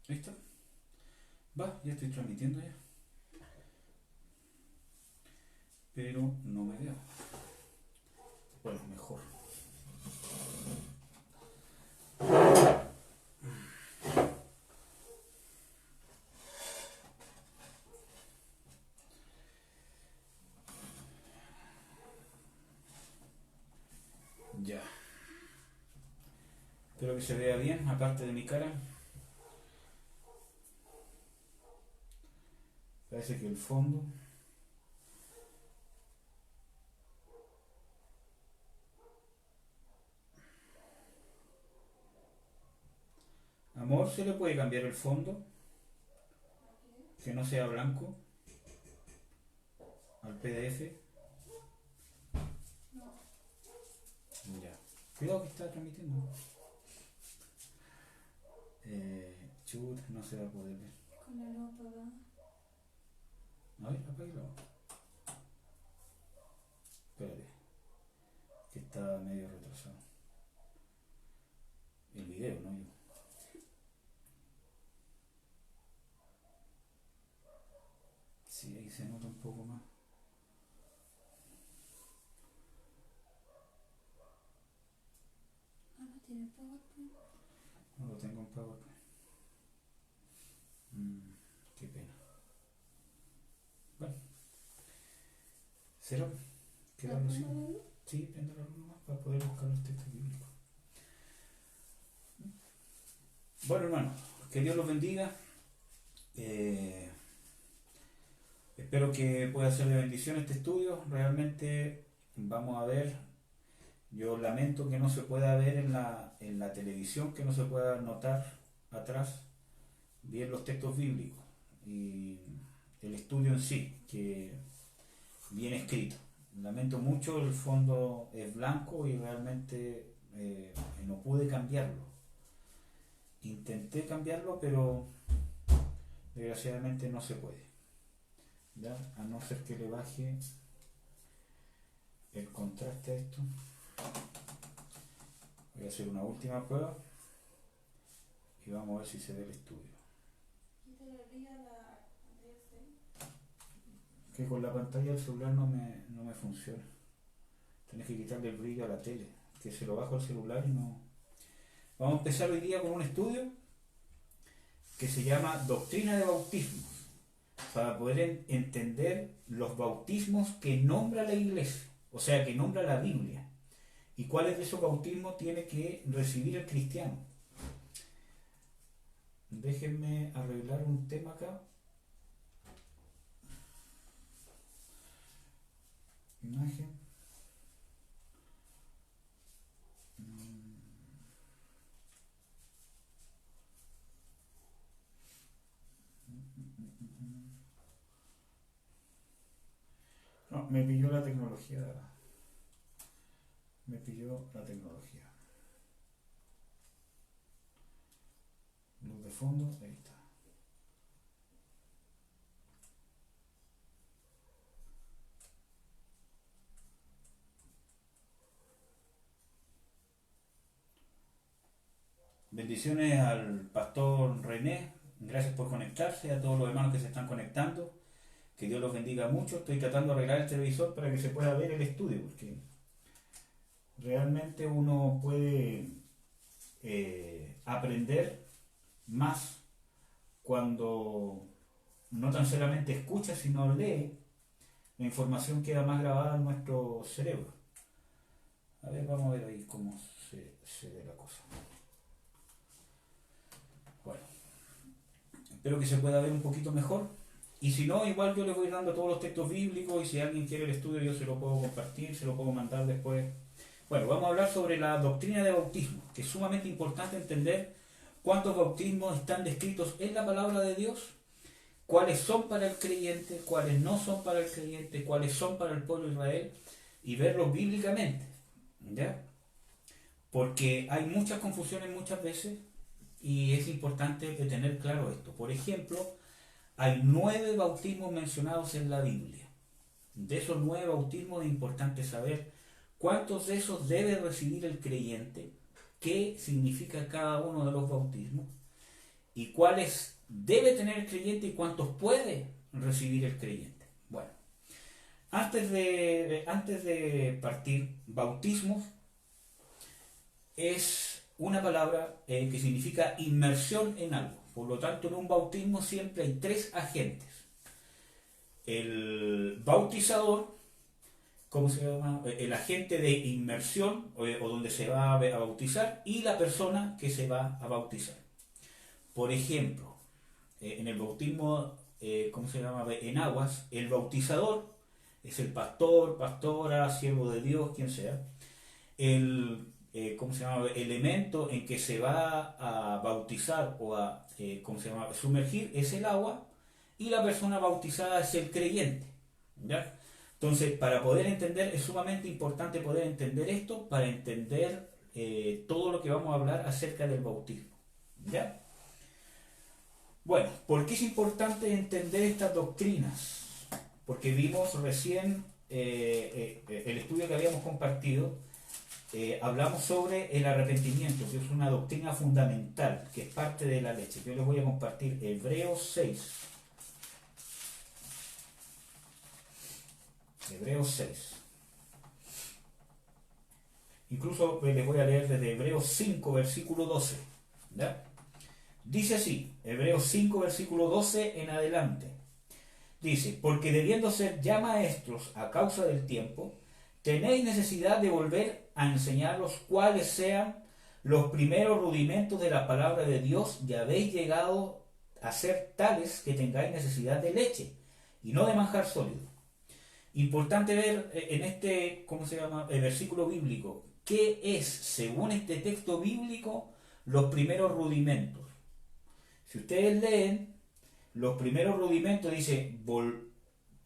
Ahí está. Va, ya estoy transmitiendo ya. Pero no me veo. Bueno, mejor. Ya. Espero que se vea bien, aparte de mi cara. Parece que el fondo. Amor, ¿se le puede cambiar el fondo? Que no sea blanco. Al PDF. Ya. Cuidado que está transmitiendo. Chut, no se va a poder ver. Con la luz apagada. A ver, apáguelo. Espérate. Que está medio retrasado. El video, no yo. Sí, ahí se nota un poco más. Ah, no tiene PowerPoint. No lo tengo en PowerPoint. Qué pena. Bueno, ¿será? ¿Quedamos así? ¿Prende la luz? Sí, prende la luz nomás para poder buscar los textos bíblicos. Bueno, hermano, que Dios los bendiga. Espero que pueda ser de bendición este estudio. Realmente vamos a ver. Yo lamento que no se pueda ver en la televisión, que no se pueda notar atrás bien los textos bíblicos y el estudio en sí, que bien escrito. Lamento mucho, el fondo es blanco y realmente no pude cambiarlo. Intenté cambiarlo, pero desgraciadamente no se puede. ¿Ya? A no ser que le baje el contraste a esto. Voy a hacer una última prueba y vamos a ver si se ve el estudio. Quítale el brillo a la pantalla 6. Que con la pantalla del celular no me funciona. Tenés que quitarle el brillo a la tele, que se lo bajo al celular y no. Vamos a empezar hoy día con un estudio que se llama Doctrina de Bautismos, para poder entender los bautismos que nombra la iglesia, o sea, que nombra la Biblia, y cuáles de esos bautismos tiene que recibir el cristiano. Déjenme arreglar un tema acá. Imagen. No, me pilló la tecnología. Me pilló la tecnología. Luz de fondo, ahí está. Bendiciones al pastor René. Gracias por conectarse, a todos los hermanos que se están conectando. Que Dios los bendiga mucho. Estoy tratando de arreglar el televisor para que se pueda ver el estudio, porque realmente uno puede aprender más cuando no tan solamente escucha, sino lee. La información queda más grabada en nuestro cerebro. A ver, vamos a ver ahí cómo se ve la cosa. Bueno, espero que se pueda ver un poquito mejor. Y si no, igual yo les voy dando todos los textos bíblicos y si alguien quiere el estudio yo se lo puedo compartir, se lo puedo mandar después. Bueno, vamos a hablar sobre la doctrina de bautismo, que es sumamente importante entender cuántos bautismos están descritos en la palabra de Dios, cuáles son para el creyente, cuáles no son para el creyente, cuáles son para el pueblo de Israel, y verlos bíblicamente, ¿ya? Porque hay muchas confusiones muchas veces y es importante tener claro esto. Por ejemplo, hay 9 bautismos mencionados en la Biblia. De esos 9 bautismos es importante saber cuántos de esos debe recibir el creyente, qué significa cada uno de los bautismos y cuáles debe tener el creyente y cuántos puede recibir el creyente. Bueno, antes de partir, bautismo es una palabra que significa inmersión en algo. Por lo tanto, en un bautismo siempre hay tres agentes. El bautizador, ¿cómo se llama? El agente de inmersión o donde se va a bautizar, y la persona que se va a bautizar. Por ejemplo, en el bautismo, ¿cómo se llama? En aguas, el bautizador es el pastor, pastora, siervo de Dios, quien sea. ¿Cómo se llama? Elemento en que se va a bautizar o a ¿cómo se llama? Sumergir es el agua, y la persona bautizada es el creyente. ¿Ya? Entonces, para poder entender, es sumamente importante poder entender esto, para entender todo lo que vamos a hablar acerca del bautismo. ¿Ya? Bueno, ¿por qué es importante entender estas doctrinas? Porque vimos recién el estudio que habíamos compartido, hablamos sobre el arrepentimiento, que es una doctrina fundamental, que es parte de la leche. Yo les voy a compartir Hebreos 6. Hebreos 6. Incluso les voy a leer desde Hebreos 5, versículo 12. ¿Ya? Dice así, Hebreos 5, versículo 12 en adelante. Dice, porque debiendo ser ya maestros a causa del tiempo, tenéis necesidad de volver a enseñaros cuáles sean los primeros rudimentos de la palabra de Dios, y habéis llegado a ser tales que tengáis necesidad de leche y no de manjar sólido. Importante ver en este, ¿cómo se llama?, el versículo bíblico, qué es, según este texto bíblico, los primeros rudimentos. Si ustedes leen, los primeros rudimentos, dice,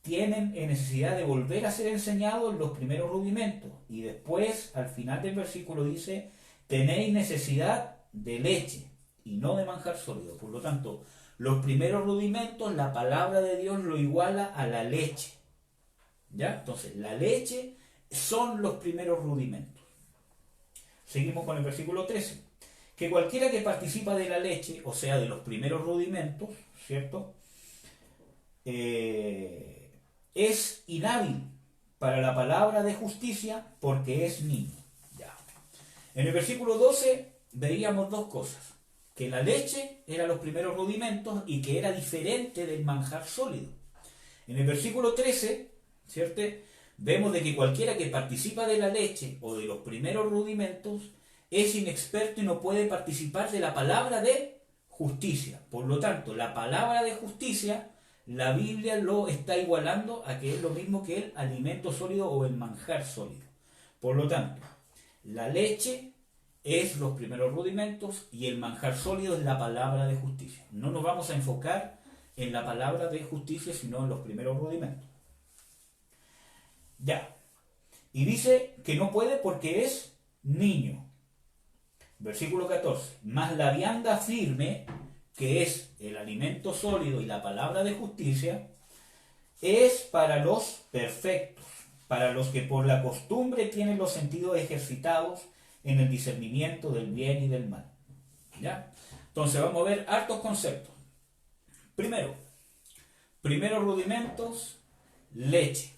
tienen necesidad de volver a ser enseñados los primeros rudimentos. Y después, al final del versículo, dice, tenéis necesidad de leche y no de manjar sólido. Por lo tanto, los primeros rudimentos, la palabra de Dios lo iguala a la leche. ¿Ya? Entonces, la leche son los primeros rudimentos. Seguimos con el versículo 13. Que cualquiera que participa de la leche, o sea, de los primeros rudimentos, ¿cierto?, es inhábil para la palabra de justicia, porque es niño. Ya. En el versículo 12 veíamos dos cosas: que la leche era los primeros rudimentos y que era diferente del manjar sólido. En el versículo 13, ¿cierto?, vemos de que cualquiera que participa de la leche o de los primeros rudimentos es inexperto y no puede participar de la palabra de justicia. Por lo tanto, la palabra de justicia, la Biblia lo está igualando a que es lo mismo que el alimento sólido o el manjar sólido. Por lo tanto, la leche es los primeros rudimentos y el manjar sólido es la palabra de justicia. No nos vamos a enfocar en la palabra de justicia, sino en los primeros rudimentos. Ya. Y dice que no puede porque es niño. Versículo 14. Mas la vianda firme, que es el alimento sólido y la palabra de justicia, es para los perfectos, para los que por la costumbre tienen los sentidos ejercitados en el discernimiento del bien y del mal. ¿Ya? Entonces vamos a ver hartos conceptos. Primero, primeros rudimentos, leche.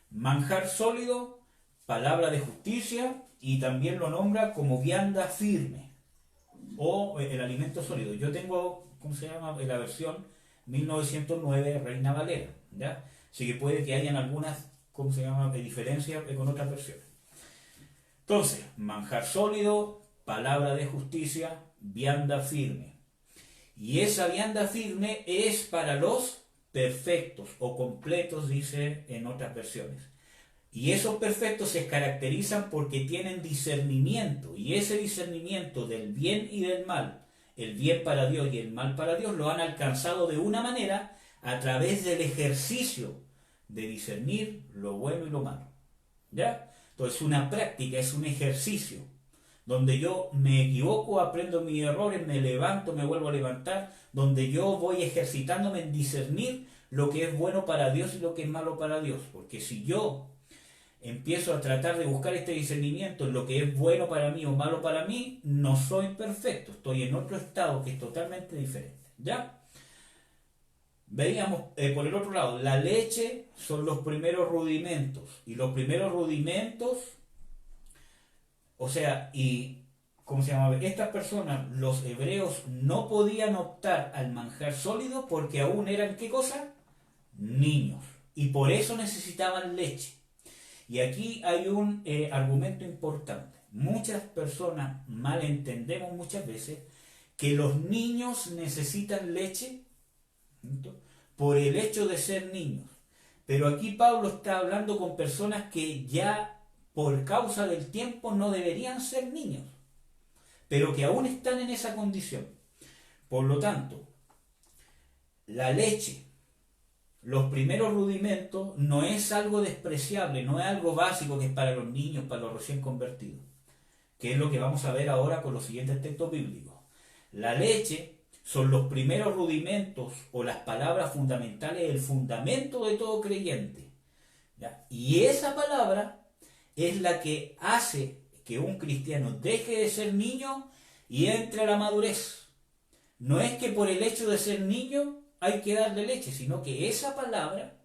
Manjar sólido, palabra de justicia, y también lo nombra como vianda firme o el alimento sólido. Yo tengo, ¿cómo se llama?, la versión 1909 Reina Valera, ¿ya? Así que puede que hayan algunas, ¿cómo se llama?, diferencias con otras versiones. Entonces, manjar sólido, palabra de justicia, vianda firme. Y esa vianda firme es para los perfectos o completos, dice en otras versiones. Y esos perfectos se caracterizan porque tienen discernimiento, y ese discernimiento del bien y del mal, el bien para Dios y el mal para Dios, lo han alcanzado de una manera a través del ejercicio de discernir lo bueno y lo malo. ¿Ya? Entonces es una práctica, es un ejercicio, donde yo me equivoco, aprendo mis errores, me levanto, me vuelvo a levantar, donde yo voy ejercitándome en discernir lo que es bueno para Dios y lo que es malo para Dios. Porque si yo empiezo a tratar de buscar este discernimiento en lo que es bueno para mí o malo para mí, no soy perfecto, estoy en otro estado que es totalmente diferente. ¿Ya? Veíamos por el otro lado, la leche son los primeros rudimentos, y los primeros rudimentos, o sea, y ¿cómo se llama? Estas personas, los hebreos, no podían optar al manjar sólido porque aún eran, ¿qué cosa? Niños, y por eso necesitaban leche. Y aquí hay un argumento importante. Muchas personas malentendemos muchas veces que los niños necesitan leche, ¿cierto?, por el hecho de ser niños. Pero aquí Pablo está hablando con personas que ya por causa del tiempo no deberían ser niños, pero que aún están en esa condición. Por lo tanto, la leche, los primeros rudimentos, no es algo despreciable, no es algo básico que es para los niños, para los recién convertidos, que es lo que vamos a ver ahora con los siguientes textos bíblicos. La leche son los primeros rudimentos o las palabras fundamentales, el fundamento de todo creyente. ¿Ya? Y esa palabra es la que hace que un cristiano deje de ser niño y entre a la madurez. No es que por el hecho de ser niño hay que darle leche, sino que esa palabra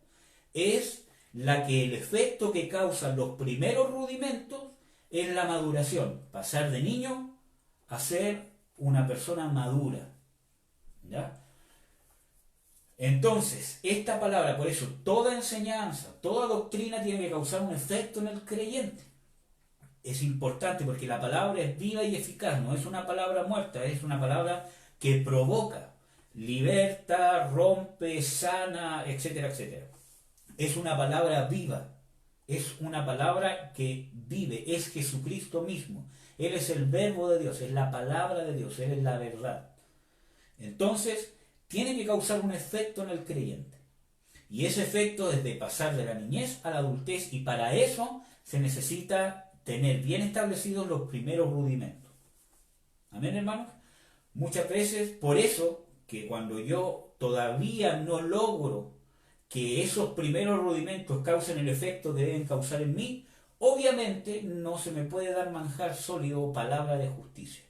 es la que el efecto que causan los primeros rudimentos es la maduración, pasar de niño a ser una persona madura. ¿Ya? Entonces, esta palabra, por eso, toda enseñanza, toda doctrina tiene que causar un efecto en el creyente. Es importante porque la palabra es viva y eficaz, no es una palabra muerta, es una palabra que provoca, liberta, rompe, sana, etcétera, etcétera. Es una palabra viva, es una palabra que vive, es Jesucristo mismo. Él es el verbo de Dios, es la palabra de Dios, Él es la verdad. Entonces, tiene que causar un efecto en el creyente. Y ese efecto es de pasar de la niñez a la adultez, y para eso se necesita tener bien establecidos los primeros rudimentos. Amén, hermanos. Muchas veces, por eso, que cuando yo todavía no logro que esos primeros rudimentos causen el efecto que deben causar en mí, obviamente no se me puede dar manjar sólido o palabra de justicia,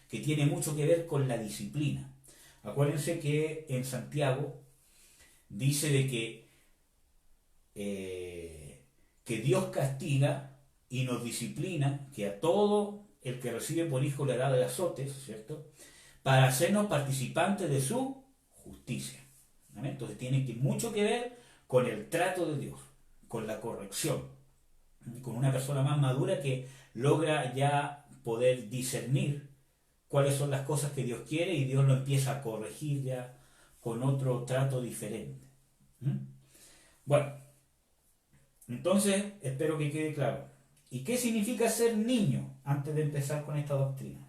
que tiene mucho que ver con la disciplina. Acuérdense que en Santiago dice de que Dios castiga y nos disciplina, que a todo el que recibe por hijo le da de azotes, ¿cierto?, para hacernos participantes de su justicia. ¿Vale? Entonces tiene mucho que ver con el trato de Dios, con la corrección, con una persona más madura que logra ya poder discernir cuáles son las cosas que Dios quiere, y Dios lo empieza a corregir ya con otro trato diferente. Bueno, entonces espero que quede claro. ¿Y qué significa ser niño? Antes de empezar con esta doctrina.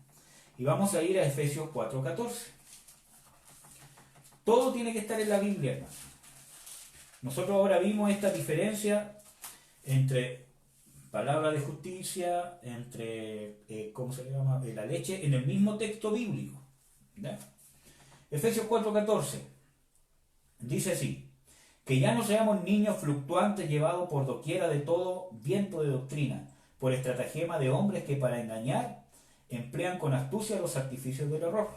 Y vamos a ir a Efesios 4:14. Todo tiene que estar en la Biblia, hermano. Nosotros ahora vimos esta diferencia entre palabra de justicia, entre, ¿cómo se llama?, la leche, en el mismo texto bíblico. ¿Ya? Efesios 4:14 dice así: que ya no seamos niños fluctuantes llevados por doquiera de todo viento de doctrina, por estratagema de hombres que para engañar emplean con astucia los artificios del error.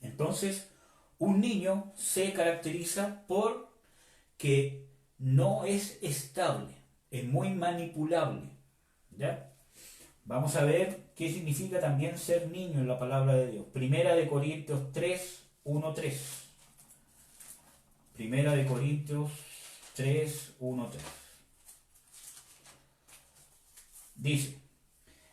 Entonces, un niño se caracteriza por que no es estable, es muy manipulable. ¿Ya? Vamos a ver qué significa también ser niño en la palabra de Dios. Primera de Corintios 3:1-3. Primera de Corintios 3:1-3. Dice: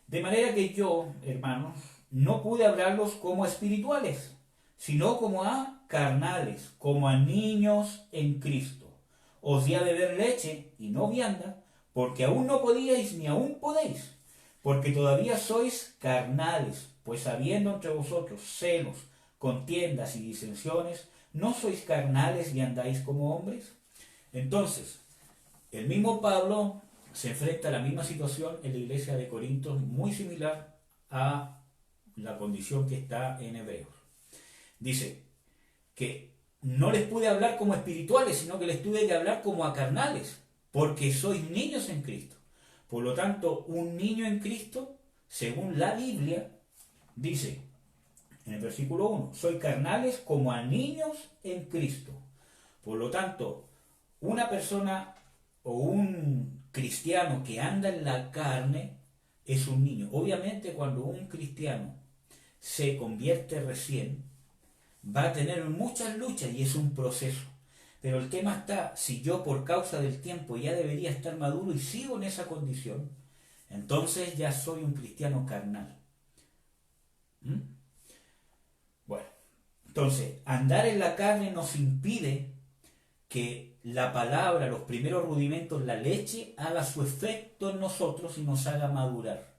de manera que yo, hermanos, no pude hablarlos como a espirituales, sino como a carnales, como a niños en Cristo. Os di a beber leche y no vianda, porque aún no podíais ni aún podéis, porque todavía sois carnales, pues habiendo entre vosotros celos, contiendas y disensiones, ¿no sois carnales y andáis como hombres? Entonces, el mismo Pablo se enfrenta a la misma situación en la iglesia de Corinto, muy similar a la condición que está en Hebreos. Dice que no les pude hablar como espirituales, sino que les tuve que hablar como a carnales, porque sois niños en Cristo. Por lo tanto, un niño en Cristo, según la Biblia, dice en el versículo 1, soy carnales como a niños en Cristo. Por lo tanto, una persona o un cristiano que anda en la carne es un niño. Obviamente, cuando un cristiano se convierte recién, va a tener muchas luchas y es un proceso. Pero el tema está, si yo por causa del tiempo ya debería estar maduro y sigo en esa condición, entonces ya soy un cristiano carnal. ¿Mm? Bueno, entonces, andar en la carne nos impide que la palabra, los primeros rudimentos, la leche, haga su efecto en nosotros y nos haga madurar.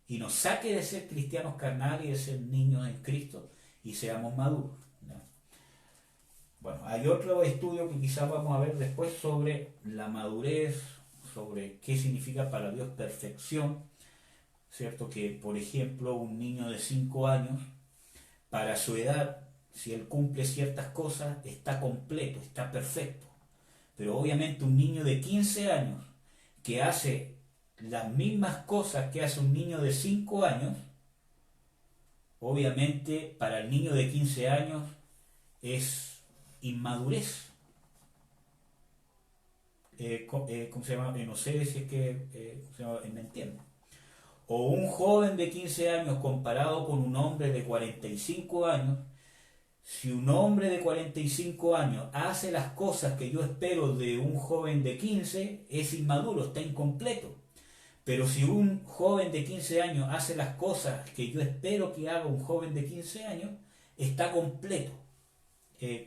Y nos saque de ser cristianos carnales y de ser niños en Cristo y seamos maduros. ¿No? Bueno, hay otro estudio que quizás vamos a ver después sobre la madurez, sobre qué significa para Dios perfección. ¿Cierto? Que, por ejemplo, un niño de 5 años, para su edad, si él cumple ciertas cosas, está completo, está perfecto. Pero obviamente un niño de 15 años que hace las mismas cosas que hace un niño de 5 años, obviamente para el niño de 15 años es inmadurez. ¿Cómo se llama? No sé si es que ¿cómo se llama? Me entiendo. O un joven de 15 años comparado con un hombre de 45 años, si un hombre de 45 años hace las cosas que yo espero de un joven de 15, es inmaduro, está incompleto. Pero si un joven de 15 años hace las cosas que yo espero que haga un joven de 15 años, está completo.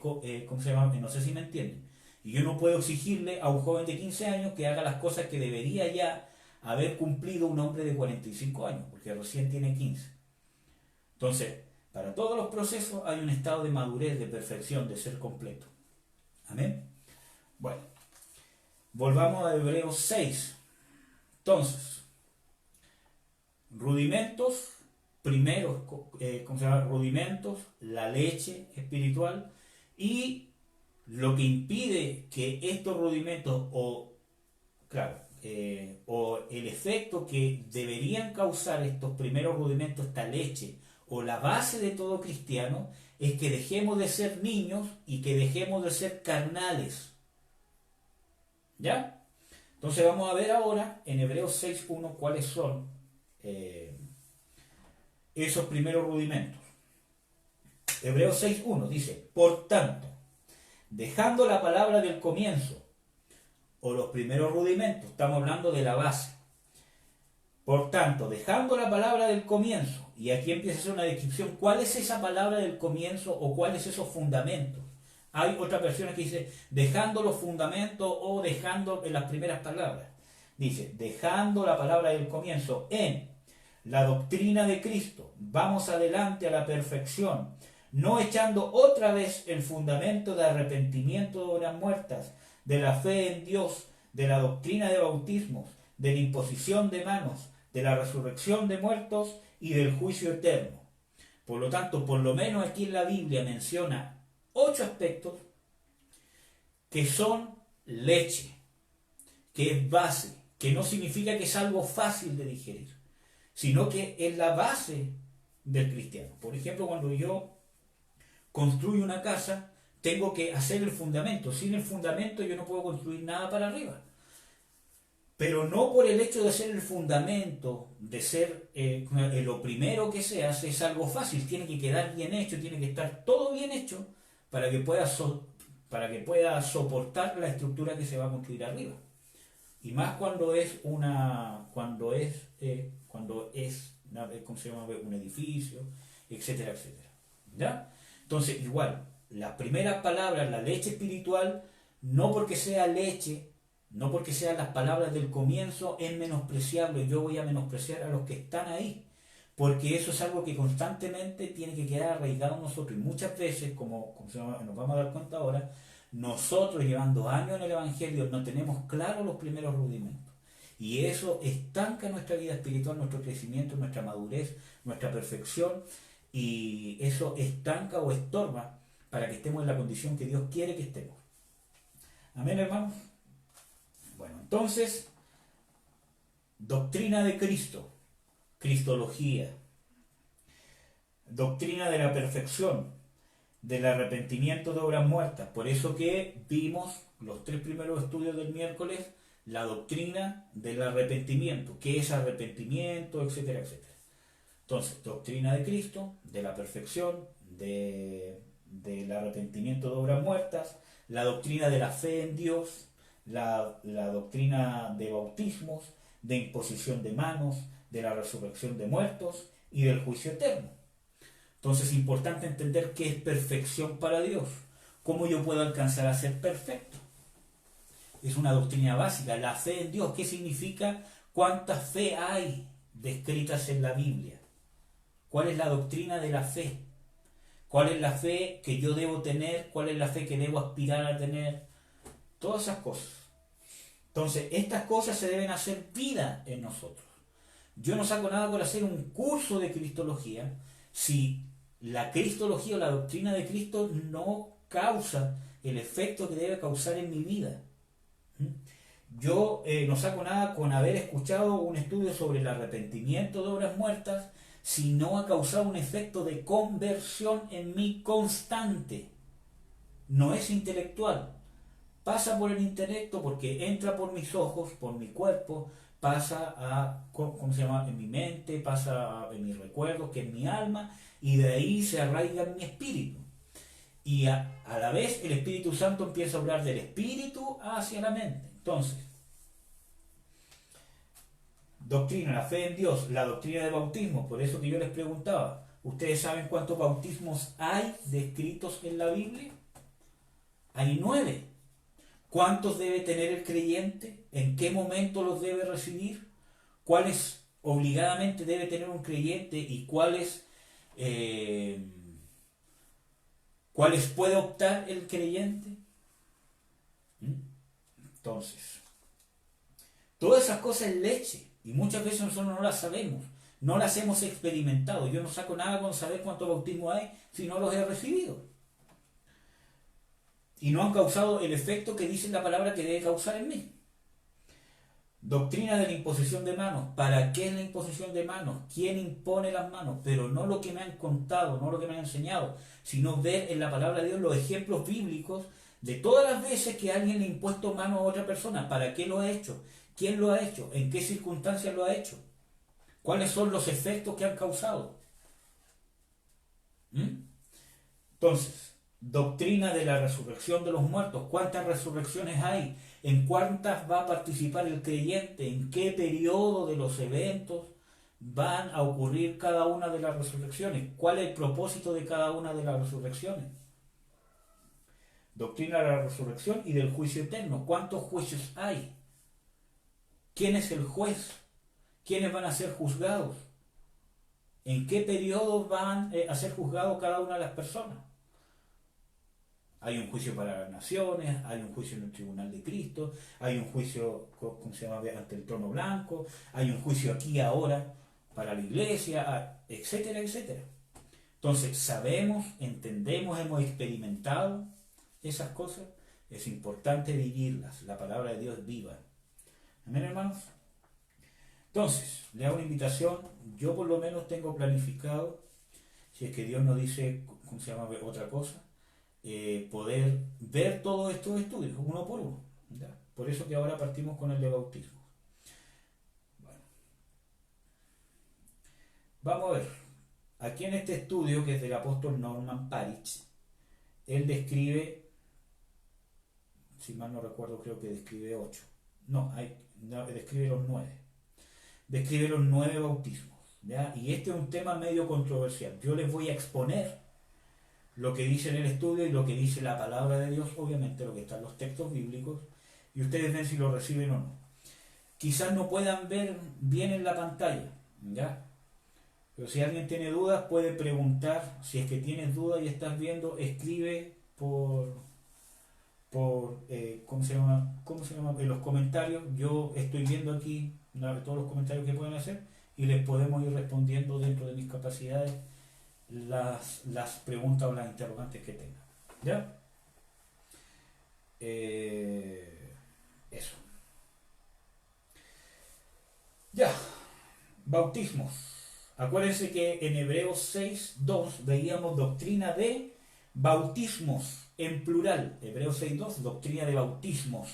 ¿Cómo se llama? No sé si me entienden. Y yo no puedo exigirle a un joven de 15 años que haga las cosas que debería ya haber cumplido un hombre de 45 años, porque recién tiene 15. Entonces, para todos los procesos hay un estado de madurez, de perfección, de ser completo. Amén. Bueno, volvamos a Hebreos 6. Entonces, rudimentos, primeros, ¿cómo se llama? Rudimentos, la leche espiritual y lo que impide que estos rudimentos o el efecto que deberían causar estos primeros rudimentos, esta leche, o la base de todo cristiano, es que dejemos de ser niños y que dejemos de ser carnales. ¿Ya? Entonces vamos a ver ahora en Hebreos 6.1 cuáles son esos primeros rudimentos. Hebreos 6.1 dice, por tanto, dejando la palabra del comienzo, o los primeros rudimentos, estamos hablando de la base. Por tanto, dejando la palabra del comienzo, y aquí empieza a hacer una descripción, ¿cuál es esa palabra del comienzo o cuáles esos fundamentos? Hay otras versiones que dice, dejando los fundamentos o dejando en las primeras palabras. Dice, dejando la palabra del comienzo en la doctrina de Cristo, vamos adelante a la perfección, no echando otra vez el fundamento de arrepentimiento de obras muertas, de la fe en Dios, de la doctrina de bautismos, de la imposición de manos, de la resurrección de muertos y del juicio eterno. Por lo tanto, por lo menos aquí en la Biblia menciona 8 aspectos que son leche, que es base, que no significa que es algo fácil de digerir, sino que es la base del cristiano. Por ejemplo, cuando yo construyo una casa, tengo que hacer el fundamento. Sin el fundamento yo no puedo construir nada para arriba. Pero no por el hecho de ser el fundamento, de ser lo primero que se hace, es algo fácil. Tiene que quedar bien hecho, tiene que estar todo bien hecho para que pueda soportar la estructura que se va a construir arriba. Y más cuando es ¿cómo se llama? Un edificio, etcétera, etcétera. ¿Ya? Entonces, igual, las primeras palabras, la leche espiritual, no porque sea leche, no porque sean las palabras del comienzo, es menospreciable. Yo voy a menospreciar a los que están ahí, porque eso es algo que constantemente tiene que quedar arraigado en nosotros. Y muchas veces, como nos vamos a dar cuenta ahora, nosotros llevando años en el Evangelio no tenemos claros los primeros rudimentos. Y eso estanca nuestra vida espiritual, nuestro crecimiento, nuestra madurez, nuestra perfección. Y eso estanca o estorba para que estemos en la condición que Dios quiere que estemos. Amén, hermanos. Bueno, entonces, doctrina de Cristo, cristología, doctrina de la perfección, del arrepentimiento de obras muertas. Por eso que vimos los 3 primeros estudios del miércoles, la doctrina del arrepentimiento, qué es arrepentimiento, etcétera, etcétera. Entonces, doctrina de Cristo, de la perfección, del arrepentimiento de obras muertas, la doctrina de la fe en Dios, la doctrina de bautismos, de imposición de manos, de la resurrección de muertos y del juicio eterno. Entonces es importante entender qué es perfección para Dios, cómo yo puedo alcanzar a ser perfecto. Es una doctrina básica. La fe en Dios, ¿qué significa? ¿Cuánta fe hay descritas en la Biblia? ¿Cuál es la doctrina de la fe? ¿Cuál es la fe que yo debo tener? ¿Cuál es la fe que debo aspirar a tener? Todas esas cosas. Entonces, estas cosas se deben hacer vida en nosotros. Yo no saco nada por hacer un curso de cristología si la cristología o la doctrina de Cristo no causa el efecto que debe causar en mi vida. Yo no saco nada con haber escuchado un estudio sobre el arrepentimiento de obras muertas si no ha causado un efecto de conversión en mí constante. No es intelectual. Pasa por el intelecto porque entra por mis ojos, por mi cuerpo, pasa ¿cómo se llama? En mi mente, pasa en mis recuerdos, que en mi alma, y de ahí se arraiga en mi espíritu. Y a la vez el Espíritu Santo empieza a hablar del espíritu hacia la mente. Entonces, doctrina, la fe en Dios, la doctrina de bautismo, por eso que yo les preguntaba, ¿ustedes saben cuántos bautismos hay descritos en la Biblia? Hay 9. ¿Cuántos debe tener el creyente? ¿En qué momento los debe recibir? ¿Cuáles obligadamente debe tener un creyente y cuáles puede optar el creyente? Entonces, todas esas cosas es leche y muchas veces nosotros no las sabemos, no las hemos experimentado. Yo no saco nada con saber cuántos bautismos hay si no los he recibido. Y no han causado el efecto que dice la palabra que debe causar en mí. Doctrina de la imposición de manos. ¿Para qué es la imposición de manos? ¿Quién impone las manos? Pero no lo que me han contado, no lo que me han enseñado, sino ver en la palabra de Dios los ejemplos bíblicos de todas las veces que alguien le ha impuesto mano a otra persona. ¿Para qué lo ha hecho? ¿Quién lo ha hecho? ¿En qué circunstancias lo ha hecho? ¿Cuáles son los efectos que han causado? Entonces, doctrina de la resurrección de los muertos. ¿Cuántas resurrecciones hay? ¿En cuántas va a participar el creyente? ¿En qué periodo de los eventos van a ocurrir cada una de las resurrecciones? ¿Cuál es el propósito de cada una de las resurrecciones? Doctrina de la resurrección y del juicio eterno. ¿Cuántos juicios hay? ¿Quién es el juez? ¿Quiénes van a ser juzgados? ¿En qué periodo van a ser juzgados cada una de las personas? Hay un juicio para las naciones, hay un juicio en el tribunal de Cristo, hay un juicio, ¿cómo se llama?, ante el trono blanco, hay un juicio aquí ahora para la iglesia, etcétera, etcétera. Entonces, sabemos, entendemos, hemos experimentado esas cosas, es importante vivirlas, la palabra de Dios es viva. Amén, hermanos. Entonces, le hago una invitación, yo por lo menos tengo planificado, si es que Dios no dice, ¿cómo se llama?, otra cosa, poder ver todos estos estudios, uno por uno. ¿Ya? Por eso que ahora partimos con el de bautismo. Bueno. Vamos a ver, aquí en este estudio, que es del apóstol Norman Parich, él describe, si mal no recuerdo, creo que describe 8. No, describe los 9. Describe los 9 bautismos. ¿Ya? Y este es un tema medio controversial. Yo les voy a exponer lo que dice en el estudio y lo que dice la palabra de Dios, obviamente lo que está en los textos bíblicos, y ustedes ven si lo reciben o no. Quizás no puedan ver bien en la pantalla, ¿ya? Pero si alguien tiene dudas puede preguntar. Si es que tienes dudas y estás viendo, escribe ¿cómo se llama? En los comentarios. Yo estoy viendo aquí todos los comentarios que pueden hacer y les podemos ir respondiendo dentro de mis capacidades las preguntas o las interrogantes que tengan. ¿Ya? Eso. Ya, bautismos. Acuérdense que en Hebreos 6:2 veíamos doctrina de bautismos en plural. Hebreos 6:2, doctrina de bautismos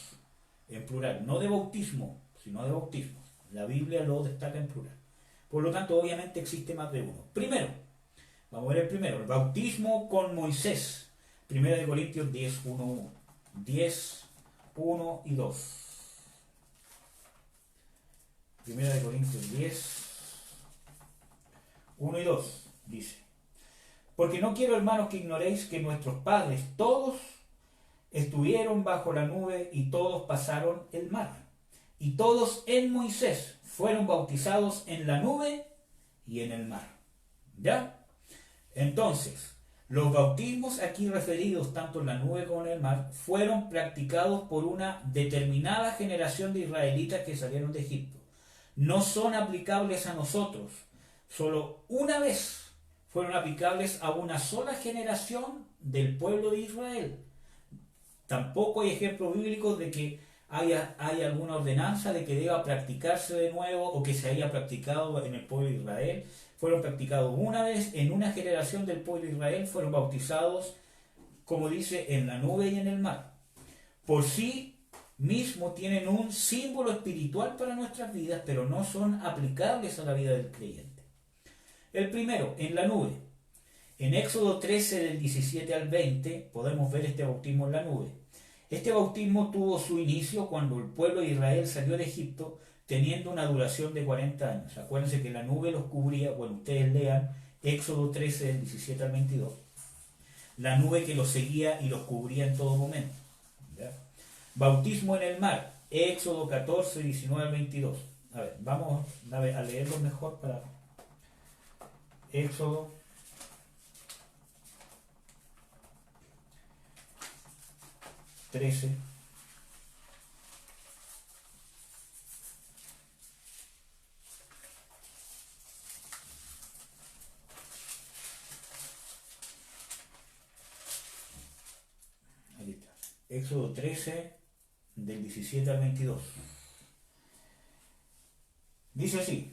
en plural. No de bautismo, sino de bautismos. La Biblia lo destaca en plural. Por lo tanto, obviamente existe más de uno. Primero, vamos a ver el primero, el bautismo con Moisés. Primera de Corintios 10:1, 10:1 y 2. Primera de Corintios 10:1 y 2 dice: Porque no quiero, hermanos, que ignoréis que nuestros padres todos estuvieron bajo la nube y todos pasaron el mar. Y todos en Moisés fueron bautizados en la nube y en el mar. ¿Ya? Entonces, los bautismos aquí referidos, tanto en la nube como en el mar, fueron practicados por una determinada generación de israelitas que salieron de Egipto. No son aplicables a nosotros. Solo una vez fueron aplicables a una sola generación del pueblo de Israel. Tampoco hay ejemplos bíblicos de que haya alguna ordenanza de que deba practicarse de nuevo o que se haya practicado en el pueblo de Israel. Fueron practicados una vez en una generación del pueblo de Israel, fueron bautizados, como dice, en la nube y en el mar. Por sí mismo tienen un símbolo espiritual para nuestras vidas, pero no son aplicables a la vida del creyente. El primero, en la nube. En Éxodo 13, del 17 al 20, podemos ver este bautismo en la nube. Este bautismo tuvo su inicio cuando el pueblo de Israel salió de Egipto, teniendo una duración de 40 años. Acuérdense que la nube los cubría, bueno, ustedes lean Éxodo 13, del 17 al 22. La nube que los seguía y los cubría en todo momento. ¿Ya? Bautismo en el mar, Éxodo 14, 19 al 22. A ver, vamos a leerlo mejor para Éxodo 13. Ahí está. Éxodo 13, del 17 al 22. Dice así: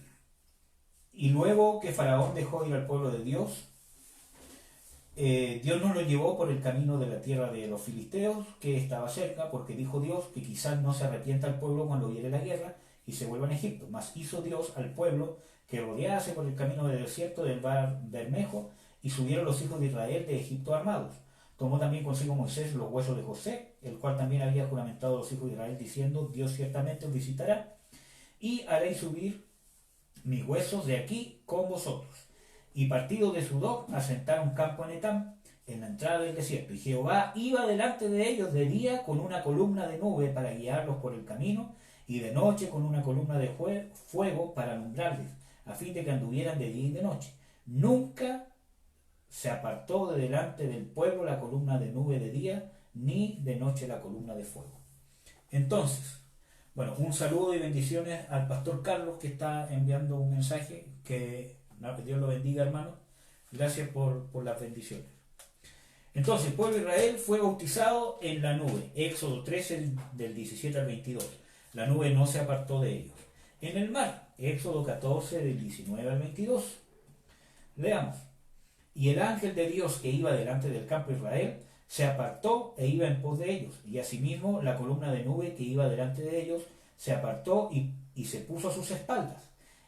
Y luego que Faraón dejó ir al pueblo de Dios, Dios no lo llevó por el camino de la tierra de los filisteos, que estaba cerca, porque dijo Dios que quizás no se arrepienta el pueblo cuando viene la guerra y se vuelva en Egipto. Mas hizo Dios al pueblo que rodease por el camino del desierto del Bar Bermejo, y subieron los hijos de Israel de Egipto armados. Tomó también consigo Moisés los huesos de José, el cual también había juramentado a los hijos de Israel, diciendo: Dios ciertamente os visitará, y haréis subir mis huesos de aquí con vosotros. Y partidos de Sudón asentaron campo en Etam, en la entrada del desierto. Y Jehová iba delante de ellos de día con una columna de nube para guiarlos por el camino, y de noche con una columna de fuego para alumbrarles, a fin de que anduvieran de día y de noche. Nunca se apartó de delante del pueblo la columna de nube de día, ni de noche la columna de fuego. Entonces, bueno, un saludo y bendiciones al pastor Carlos, que está enviando un mensaje. Que Dios lo bendiga, hermano. Gracias por las bendiciones. Entonces, el pueblo de Israel fue bautizado en la nube. Éxodo 13, del 17 al 22. La nube no se apartó de ellos. En el mar, Éxodo 14, del 19 al 22. Leamos. Y el ángel de Dios que iba delante del campo de Israel se apartó e iba en pos de ellos. Y asimismo la columna de nube que iba delante de ellos se apartó y se puso a sus espaldas.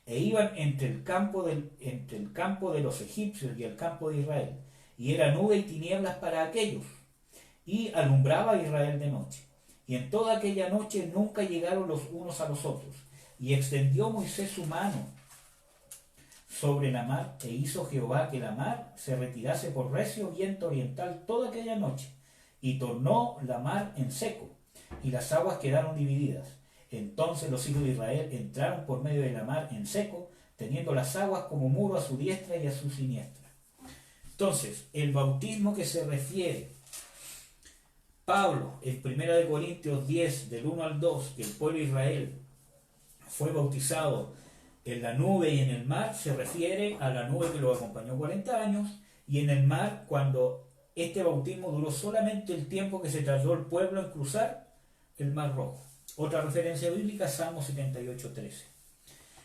E iban entre el campo de los egipcios y el campo de Israel. Y era nube y tinieblas para aquellos. Y alumbraba a Israel de noche. Y en toda aquella noche nunca llegaron los unos a los otros. Y extendió Moisés su mano sobre la mar, e hizo Jehová que la mar se retirase por recio viento oriental toda aquella noche, y tornó la mar en seco, y las aguas quedaron divididas. Entonces los hijos de Israel entraron por medio de la mar en seco, teniendo las aguas como muro a su diestra y a su siniestra. Entonces, el bautismo que se refiere Pablo en 1 Corintios 10, del 1 al 2, que el pueblo de Israel fue bautizado en la nube y en el mar, se refiere a la nube que lo acompañó 40 años, y en el mar cuando este bautismo duró solamente el tiempo que se tardó el pueblo en cruzar el mar rojo. Otra referencia bíblica, Salmo 78:13.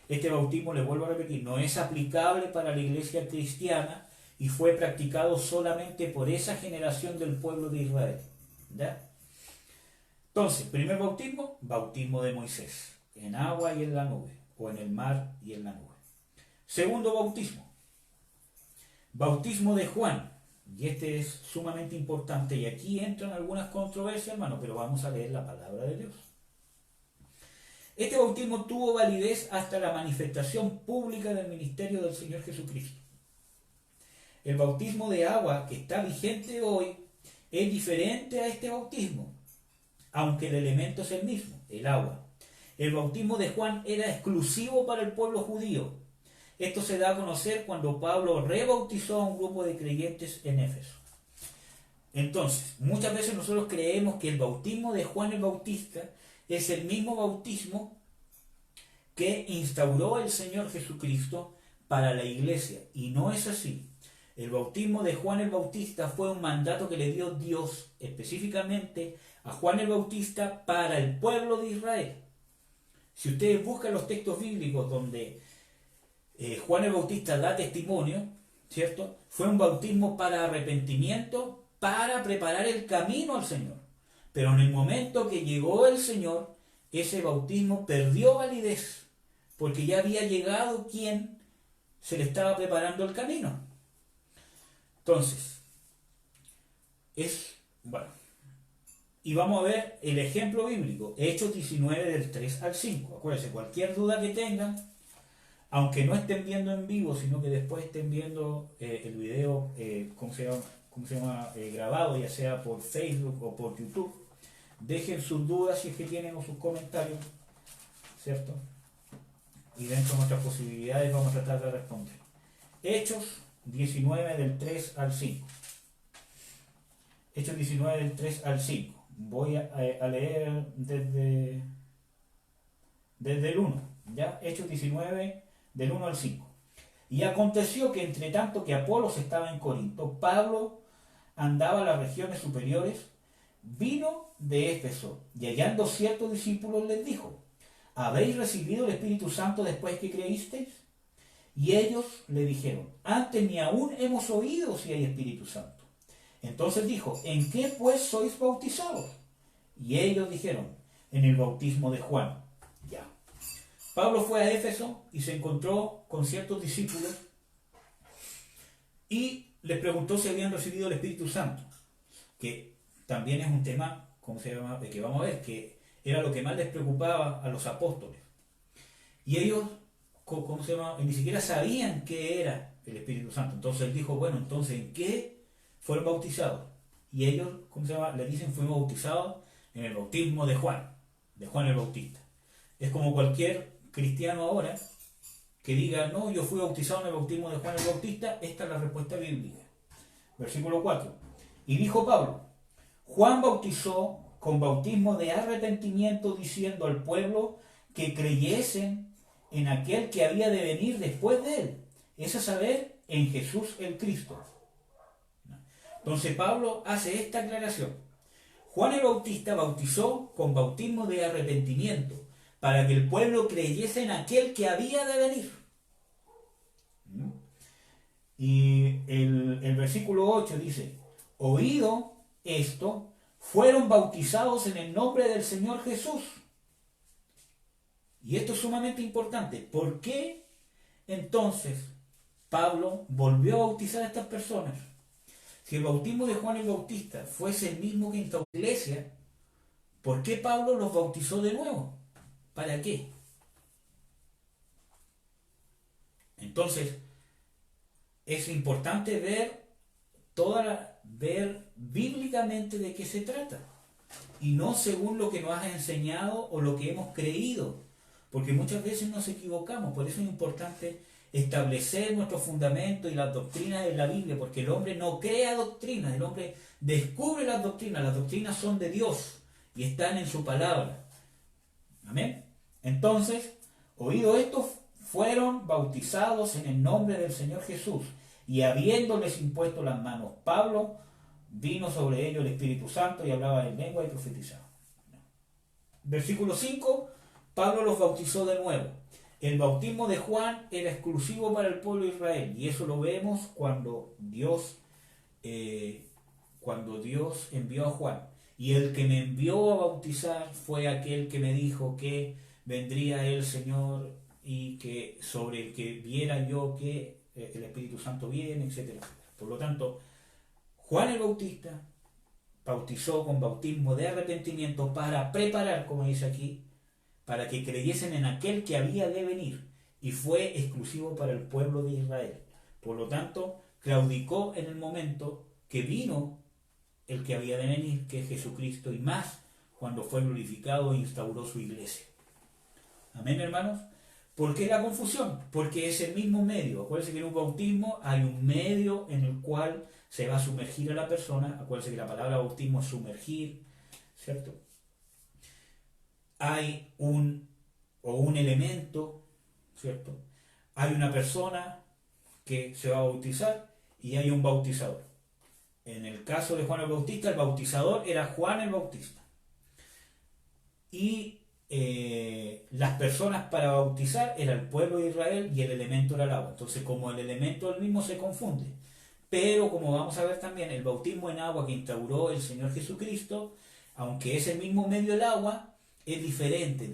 Este bautismo, le vuelvo a repetir, no es aplicable para la iglesia cristiana y fue practicado solamente por esa generación del pueblo de Israel. ¿Ya? Entonces, primer bautismo, bautismo de Moisés, en agua y en la nube, o en el mar y en la nube. Segundo bautismo, bautismo de Juan, y este es sumamente importante, y aquí entran algunas controversias, hermano, pero vamos a leer la palabra de Dios. Este bautismo tuvo validez hasta la manifestación pública del ministerio del Señor Jesucristo. El bautismo de agua que está vigente hoy es diferente a este bautismo, aunque el elemento es el mismo, el agua. El bautismo de Juan era exclusivo para el pueblo judío. Esto se da a conocer cuando Pablo rebautizó a un grupo de creyentes en Éfeso. Entonces, muchas veces nosotros creemos que el bautismo de Juan el Bautista es el mismo bautismo que instauró el Señor Jesucristo para la iglesia, y no es así. El bautismo de Juan el Bautista fue un mandato que le dio Dios específicamente a Juan el Bautista para el pueblo de Israel. Si ustedes buscan los textos bíblicos donde Juan el Bautista da testimonio, ¿cierto? Fue un bautismo para arrepentimiento, para preparar el camino al Señor. Pero en el momento que llegó el Señor, ese bautismo perdió validez, porque ya había llegado quien se le estaba preparando el camino. Entonces, bueno, y vamos a ver el ejemplo bíblico, Hechos 19 del 3 al 5. Acuérdense, cualquier duda que tengan, aunque no estén viendo en vivo, sino que después estén viendo el video, ¿cómo se llama? Grabado, ya sea por Facebook o por YouTube, dejen sus dudas si es que tienen o sus comentarios, ¿cierto? Y dentro de nuestras posibilidades vamos a tratar de responder. Hechos 19 del 3 al 5. Hechos 19 del 3 al 5. Voy a leer desde el 1. ¿Ya? Hechos 19 del 1 al 5. Y aconteció que entre tanto que Apolos estaba en Corinto, Pablo andaba a las regiones superiores, vino de Éfeso, y hallando ciertos discípulos les dijo: ¿habéis recibido el Espíritu Santo después que creísteis? Y ellos le dijeron: antes ni aún hemos oído si hay Espíritu Santo. Entonces dijo: ¿en qué pues sois bautizados? Y ellos dijeron: en el bautismo de Juan. Ya. Pablo fue a Éfeso y se encontró con ciertos discípulos y les preguntó si habían recibido el Espíritu Santo, que también es un tema, ¿cómo se llama?, que vamos a ver, que era lo que más les preocupaba a los apóstoles. Y ellos, ¿cómo se llama?, ni siquiera sabían qué era el Espíritu Santo. Entonces él dijo: bueno, entonces, ¿en qué fueron bautizados? Y ellos, ¿cómo se llama?, le dicen: fuimos bautizados en el bautismo de Juan el Bautista. Es como cualquier cristiano ahora que diga: no, yo fui bautizado en el bautismo de Juan el Bautista. Esta es la respuesta bíblica. Versículo 4. Y dijo Pablo: Juan bautizó con bautismo de arrepentimiento, diciendo al pueblo que creyesen en aquel que había de venir después de él, es a saber, en Jesús el Cristo. Entonces Pablo hace esta aclaración: Juan el Bautista bautizó con bautismo de arrepentimiento, para que el pueblo creyese en aquel que había de venir. Y el versículo 8 dice: oído esto, fueron bautizados en el nombre del Señor Jesús. Y esto es sumamente importante. ¿Por qué entonces Pablo volvió a bautizar a estas personas? Si el bautismo de Juan el Bautista fuese el mismo que instauró la iglesia, ¿por qué Pablo los bautizó de nuevo? ¿Para qué? Entonces, es importante ver bíblicamente de qué se trata, y no según lo que nos has enseñado o lo que hemos creído, porque muchas veces nos equivocamos. Por eso es importante establecer nuestro fundamento y las doctrinas de la Biblia, porque el hombre no crea doctrinas, el hombre descubre las doctrinas son de Dios y están en su palabra. Amén. Entonces, oído esto, fueron bautizados en el nombre del Señor Jesús, y habiéndoles impuesto las manos Pablo, vino sobre ellos el Espíritu Santo y hablaba en lengua y profetizaba. Versículo 5, Pablo los bautizó de nuevo. El bautismo de Juan era exclusivo para el pueblo de Israel, y eso lo vemos cuando Dios envió a Juan. Y el que me envió a bautizar fue aquel que me dijo que vendría el Señor y que sobre el que viera yo que el Espíritu Santo viene, etcétera, etcétera. Por lo tanto, Juan el Bautista bautizó con bautismo de arrepentimiento para preparar, como dice aquí, para que creyesen en aquel que había de venir, y fue exclusivo para el pueblo de Israel. Por lo tanto, claudicó en el momento que vino el que había de venir, que es Jesucristo, y más cuando fue glorificado e instauró su iglesia. Amén, hermanos. ¿Por qué la confusión? Porque es el mismo medio. Acuérdense que en un bautismo hay un medio en el cual se va a sumergir a la persona. Acuérdense que la palabra bautismo es sumergir, ¿cierto? Hay un elemento, ¿cierto? Hay una persona que se va a bautizar y hay un bautizador. En el caso de Juan el Bautista, el bautizador era Juan el Bautista. Y las personas para bautizar era el pueblo de Israel y el elemento era el agua. Entonces, como el elemento el mismo se confunde. Pero, como vamos a ver también, el bautismo en agua que instauró el Señor Jesucristo, aunque es el mismo medio el agua, es diferente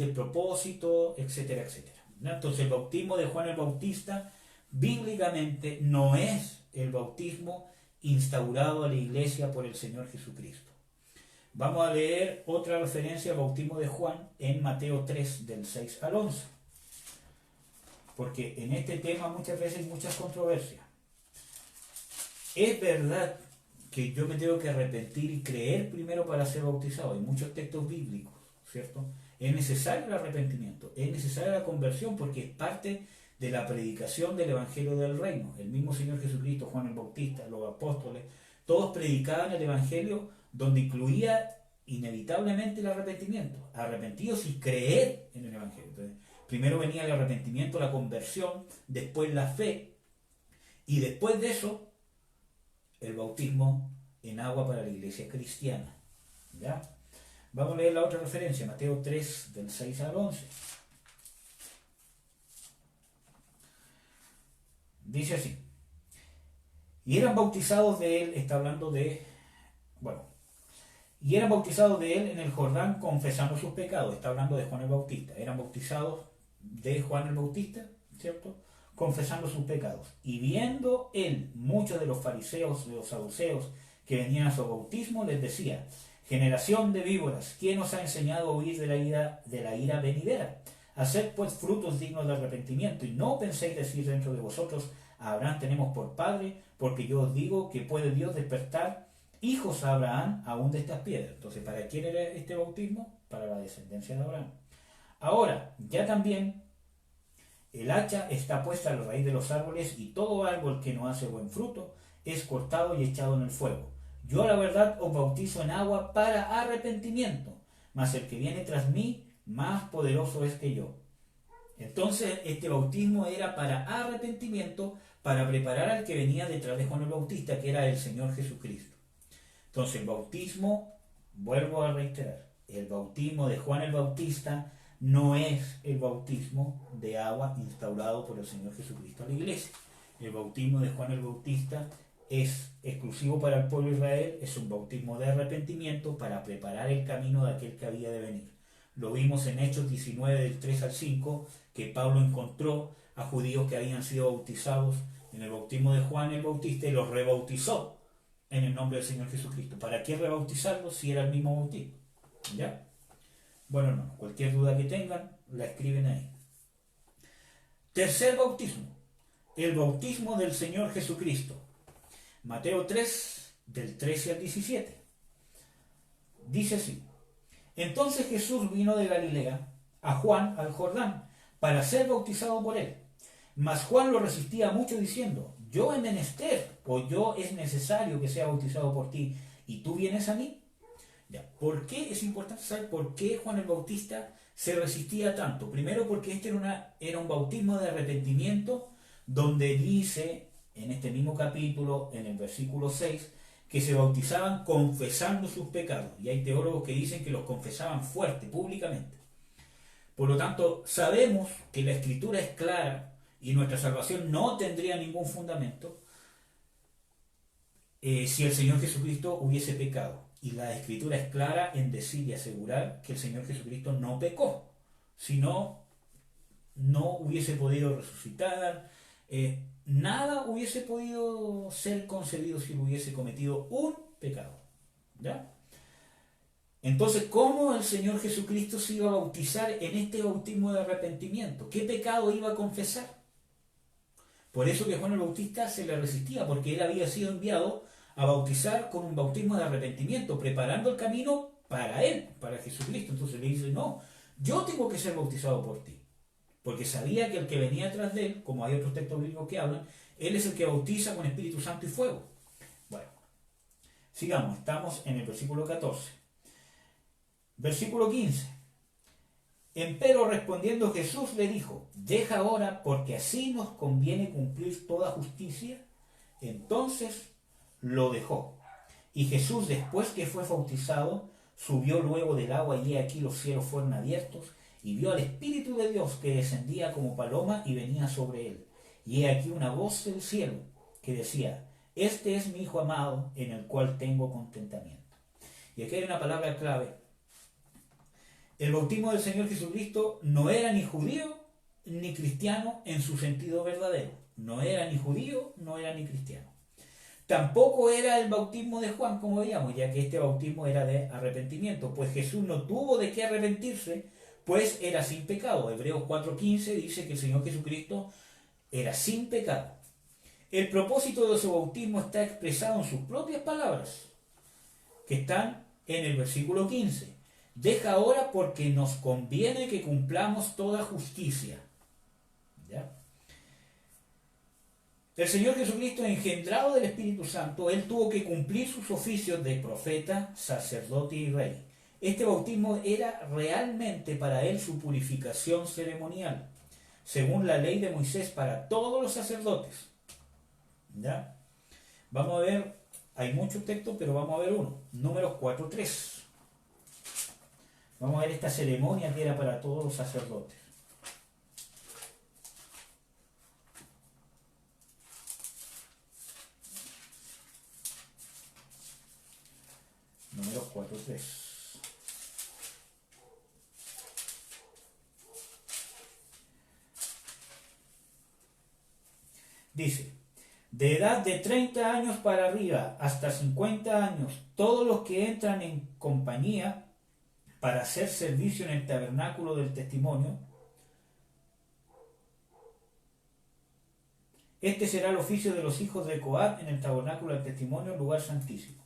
el propósito, etcétera, etcétera. Entonces, el bautismo de Juan el Bautista, bíblicamente, no es el bautismo instaurado a la iglesia por el Señor Jesucristo. Vamos a leer otra referencia al bautismo de Juan en Mateo 3, del 6 al 11. Porque en este tema muchas veces hay muchas controversias. Es verdad que yo me tengo que arrepentir y creer primero para ser bautizado. Hay muchos textos bíblicos, ¿cierto? Es necesario el arrepentimiento, es necesaria la conversión porque es parte de la predicación del Evangelio del Reino. El mismo Señor Jesucristo, Juan el Bautista, los apóstoles, todos predicaban el Evangelio donde incluía inevitablemente el arrepentimiento. Arrepentidos y creer en el Evangelio. Entonces, primero venía el arrepentimiento, la conversión, después la fe, y después de eso, el bautismo en agua para la iglesia cristiana. ¿Ya? Vamos a leer la otra referencia, Mateo 3, del 6 al 11. Dice así: y eran bautizados de él, está hablando de, y eran bautizados de él en el Jordán confesando sus pecados, está hablando de Juan el Bautista, eran bautizados de Juan el Bautista, ¿cierto? Confesando sus pecados. Y viendo él muchos de los fariseos, de los saduceos, que venían a su bautismo, les decía: generación de víboras, ¿quién os ha enseñado a huir de la ira venidera? Haced pues frutos dignos de arrepentimiento, y no penséis decir dentro de vosotros: a Abraham tenemos por padre, porque yo os digo que puede Dios despertar hijos a Abraham aún de estas piedras. Entonces, ¿para quién era este bautismo? Para la descendencia de Abraham. Ahora, ya también el hacha está puesta a la raíz de los árboles, y todo árbol que no hace buen fruto es cortado y echado en el fuego. Yo a la verdad os bautizo en agua para arrepentimiento, mas el que viene tras mí más poderoso es que yo. Entonces este bautismo era para arrepentimiento, para preparar al que venía detrás de Juan el Bautista, que era el Señor Jesucristo. Entonces el bautismo, vuelvo a reiterar, el bautismo de Juan el Bautista no es el bautismo de agua instaurado por el Señor Jesucristo a la iglesia. El bautismo de Juan el Bautista es exclusivo para el pueblo de Israel, es un bautismo de arrepentimiento para preparar el camino de aquel que había de venir. Lo vimos en Hechos 19, del 3 al 5, que Pablo encontró a judíos que habían sido bautizados en el bautismo de Juan el Bautista y los rebautizó en el nombre del Señor Jesucristo. ¿Para qué rebautizarlos si era el mismo bautismo? ¿Ya? Bueno, hermanos, cualquier duda que tengan, la escriben ahí. Tercer bautismo, el bautismo del Señor Jesucristo. Mateo 3, del 13 al 17. Dice así: entonces Jesús vino de Galilea a Juan al Jordán para ser bautizado por él. Mas Juan lo resistía mucho diciendo: yo he menester, o yo es necesario que sea bautizado por ti, y tú vienes a mí. Ya, ¿por qué es importante saber por qué Juan el Bautista se resistía tanto? Primero, porque este era un bautismo de arrepentimiento, donde dice en este mismo capítulo, en el versículo 6, que se bautizaban confesando sus pecados. Y hay teólogos que dicen que los confesaban fuerte, públicamente. Por lo tanto, sabemos que la Escritura es clara y nuestra salvación no tendría ningún fundamento si el Señor Jesucristo hubiese pecado. Y la Escritura es clara en decir y asegurar que el Señor Jesucristo no pecó. Si no, no hubiese podido resucitar, nada hubiese podido ser concebido si hubiese cometido un pecado. ¿Ya? Entonces, ¿cómo el Señor Jesucristo se iba a bautizar en este bautismo de arrepentimiento? ¿Qué pecado iba a confesar? Por eso que Juan el Bautista se le resistía, porque él había sido enviado a bautizar con un bautismo de arrepentimiento, preparando el camino para él, para Jesucristo. Entonces le dice, no, yo tengo que ser bautizado por ti. Porque sabía que el que venía atrás de él, como hay otros textos bíblicos que hablan, él es el que bautiza con Espíritu Santo y fuego. Bueno, sigamos, estamos en el versículo 14. Versículo 15. Empero respondiendo Jesús le dijo, deja ahora porque así nos conviene cumplir toda justicia. Entonces lo dejó. Y Jesús, después que fue bautizado, subió luego del agua y he aquí los cielos fueron abiertos y vio al Espíritu de Dios que descendía como paloma y venía sobre él. Y he aquí una voz del cielo que decía, este es mi Hijo amado en el cual tengo contentamiento. Y aquí hay una palabra clave. El bautismo del Señor Jesucristo no era ni judío ni cristiano en su sentido verdadero. No era ni judío, no era ni cristiano. Tampoco era el bautismo de Juan, como veíamos, ya que este bautismo era de arrepentimiento, pues Jesús no tuvo de qué arrepentirse, pues era sin pecado. Hebreos 4:15 dice que el Señor Jesucristo era sin pecado. El propósito de su bautismo está expresado en sus propias palabras, que están en el versículo 15. Deja ahora porque nos conviene que cumplamos toda justicia. ¿Ya? El Señor Jesucristo, engendrado del Espíritu Santo, él tuvo que cumplir sus oficios de profeta, sacerdote y rey. Este bautismo era realmente para él su purificación ceremonial, según la ley de Moisés para todos los sacerdotes. ¿Ya? Vamos a ver, hay muchos textos, pero vamos a ver uno. Números 4:3. Vamos a ver esta ceremonia que era para todos los sacerdotes. Números 4:3. Dice, de edad de 30 años para arriba hasta 50 años, todos los que entran en compañía para hacer servicio en el tabernáculo del testimonio, este será el oficio de los hijos de Coat en el tabernáculo del testimonio, lugar santísimo.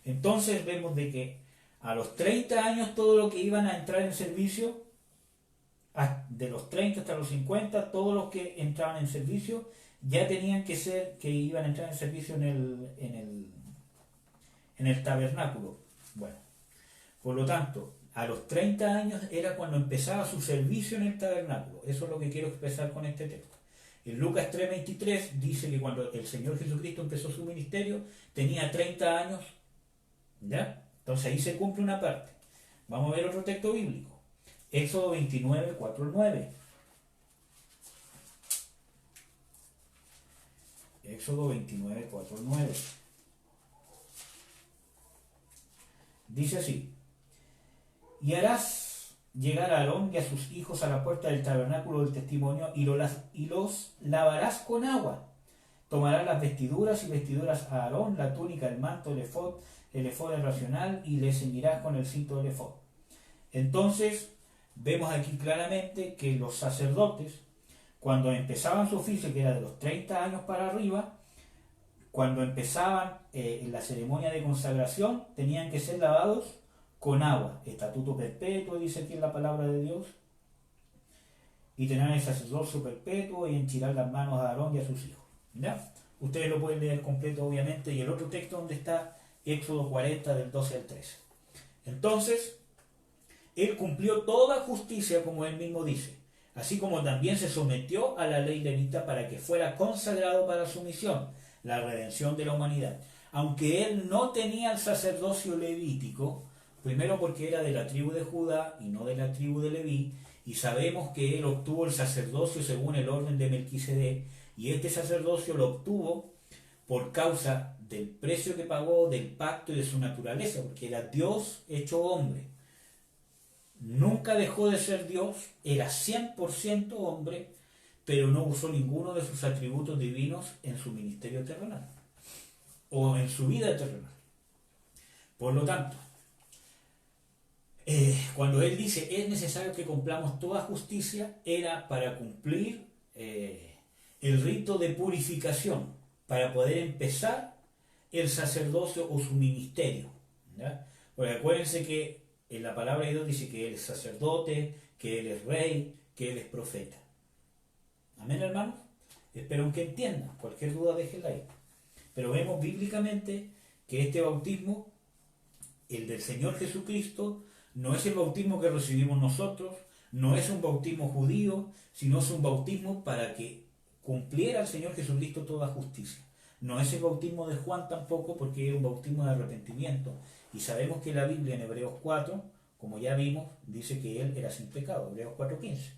Entonces vemos de que a los 30 años todos los que iban a entrar en servicio, de los 30 hasta los 50, todos los que entraban en servicio ya tenían que ser, que iban a entrar en servicio en el tabernáculo. Bueno, por lo tanto, a los 30 años era cuando empezaba su servicio en el tabernáculo. Eso es lo que quiero expresar con este texto. En Lucas 3:23 dice que cuando el Señor Jesucristo empezó su ministerio, tenía 30 años. ¿Ya? Entonces ahí se cumple una parte. Vamos a ver otro texto bíblico. Éxodo 29, 4 al 9. Éxodo 29, 4 al 9. Dice así. Y harás llegar a Aarón y a sus hijos a la puerta del tabernáculo del testimonio y los lavarás con agua. Tomarás las vestiduras y vestiduras a Aarón, la túnica, el manto, el efod racional y le ceñirás con el cinto del efod. Entonces, vemos aquí claramente que los sacerdotes, cuando empezaban su oficio, que era de los 30 años para arriba, cuando empezaban en la ceremonia de consagración, tenían que ser lavados con agua, estatuto perpetuo, dice aquí en la palabra de Dios, y tener el sacerdocio perpetuo y enchilar las manos a Aarón y a sus hijos. ¿Ya? Ustedes lo pueden leer completo, obviamente, y el otro texto donde está Éxodo 40, del 12 al 13. Entonces, él cumplió toda justicia, como él mismo dice, así como también se sometió a la ley levita para que fuera consagrado para su misión, la redención de la humanidad. Aunque él no tenía el sacerdocio levítico, primero porque era de la tribu de Judá y no de la tribu de Leví, y sabemos que él obtuvo el sacerdocio según el orden de Melquisedec, y este sacerdocio lo obtuvo por causa del precio que pagó, del pacto y de su naturaleza, porque era Dios hecho hombre. Nunca dejó de ser Dios, era 100% hombre, pero no usó ninguno de sus atributos divinos en su ministerio terrenal o en su vida terrenal. Por lo tanto, cuando él dice es necesario que cumplamos toda justicia, era para cumplir el rito de purificación, para poder empezar el sacerdocio o su ministerio, ¿ya? Porque acuérdense que en la palabra de Dios dice que él es sacerdote, que él es rey, que él es profeta. Amén, hermanos. Espero que entiendan. Cualquier duda déjenla ahí. Pero vemos bíblicamente que este bautismo, el del Señor Jesucristo, no es el bautismo que recibimos nosotros, no es un bautismo judío, sino es un bautismo para que cumpliera el Señor Jesucristo toda justicia. No es el bautismo de Juan tampoco, porque es un bautismo de arrepentimiento. Y sabemos que la Biblia en Hebreos 4, como ya vimos, dice que él era sin pecado, Hebreos 4:15.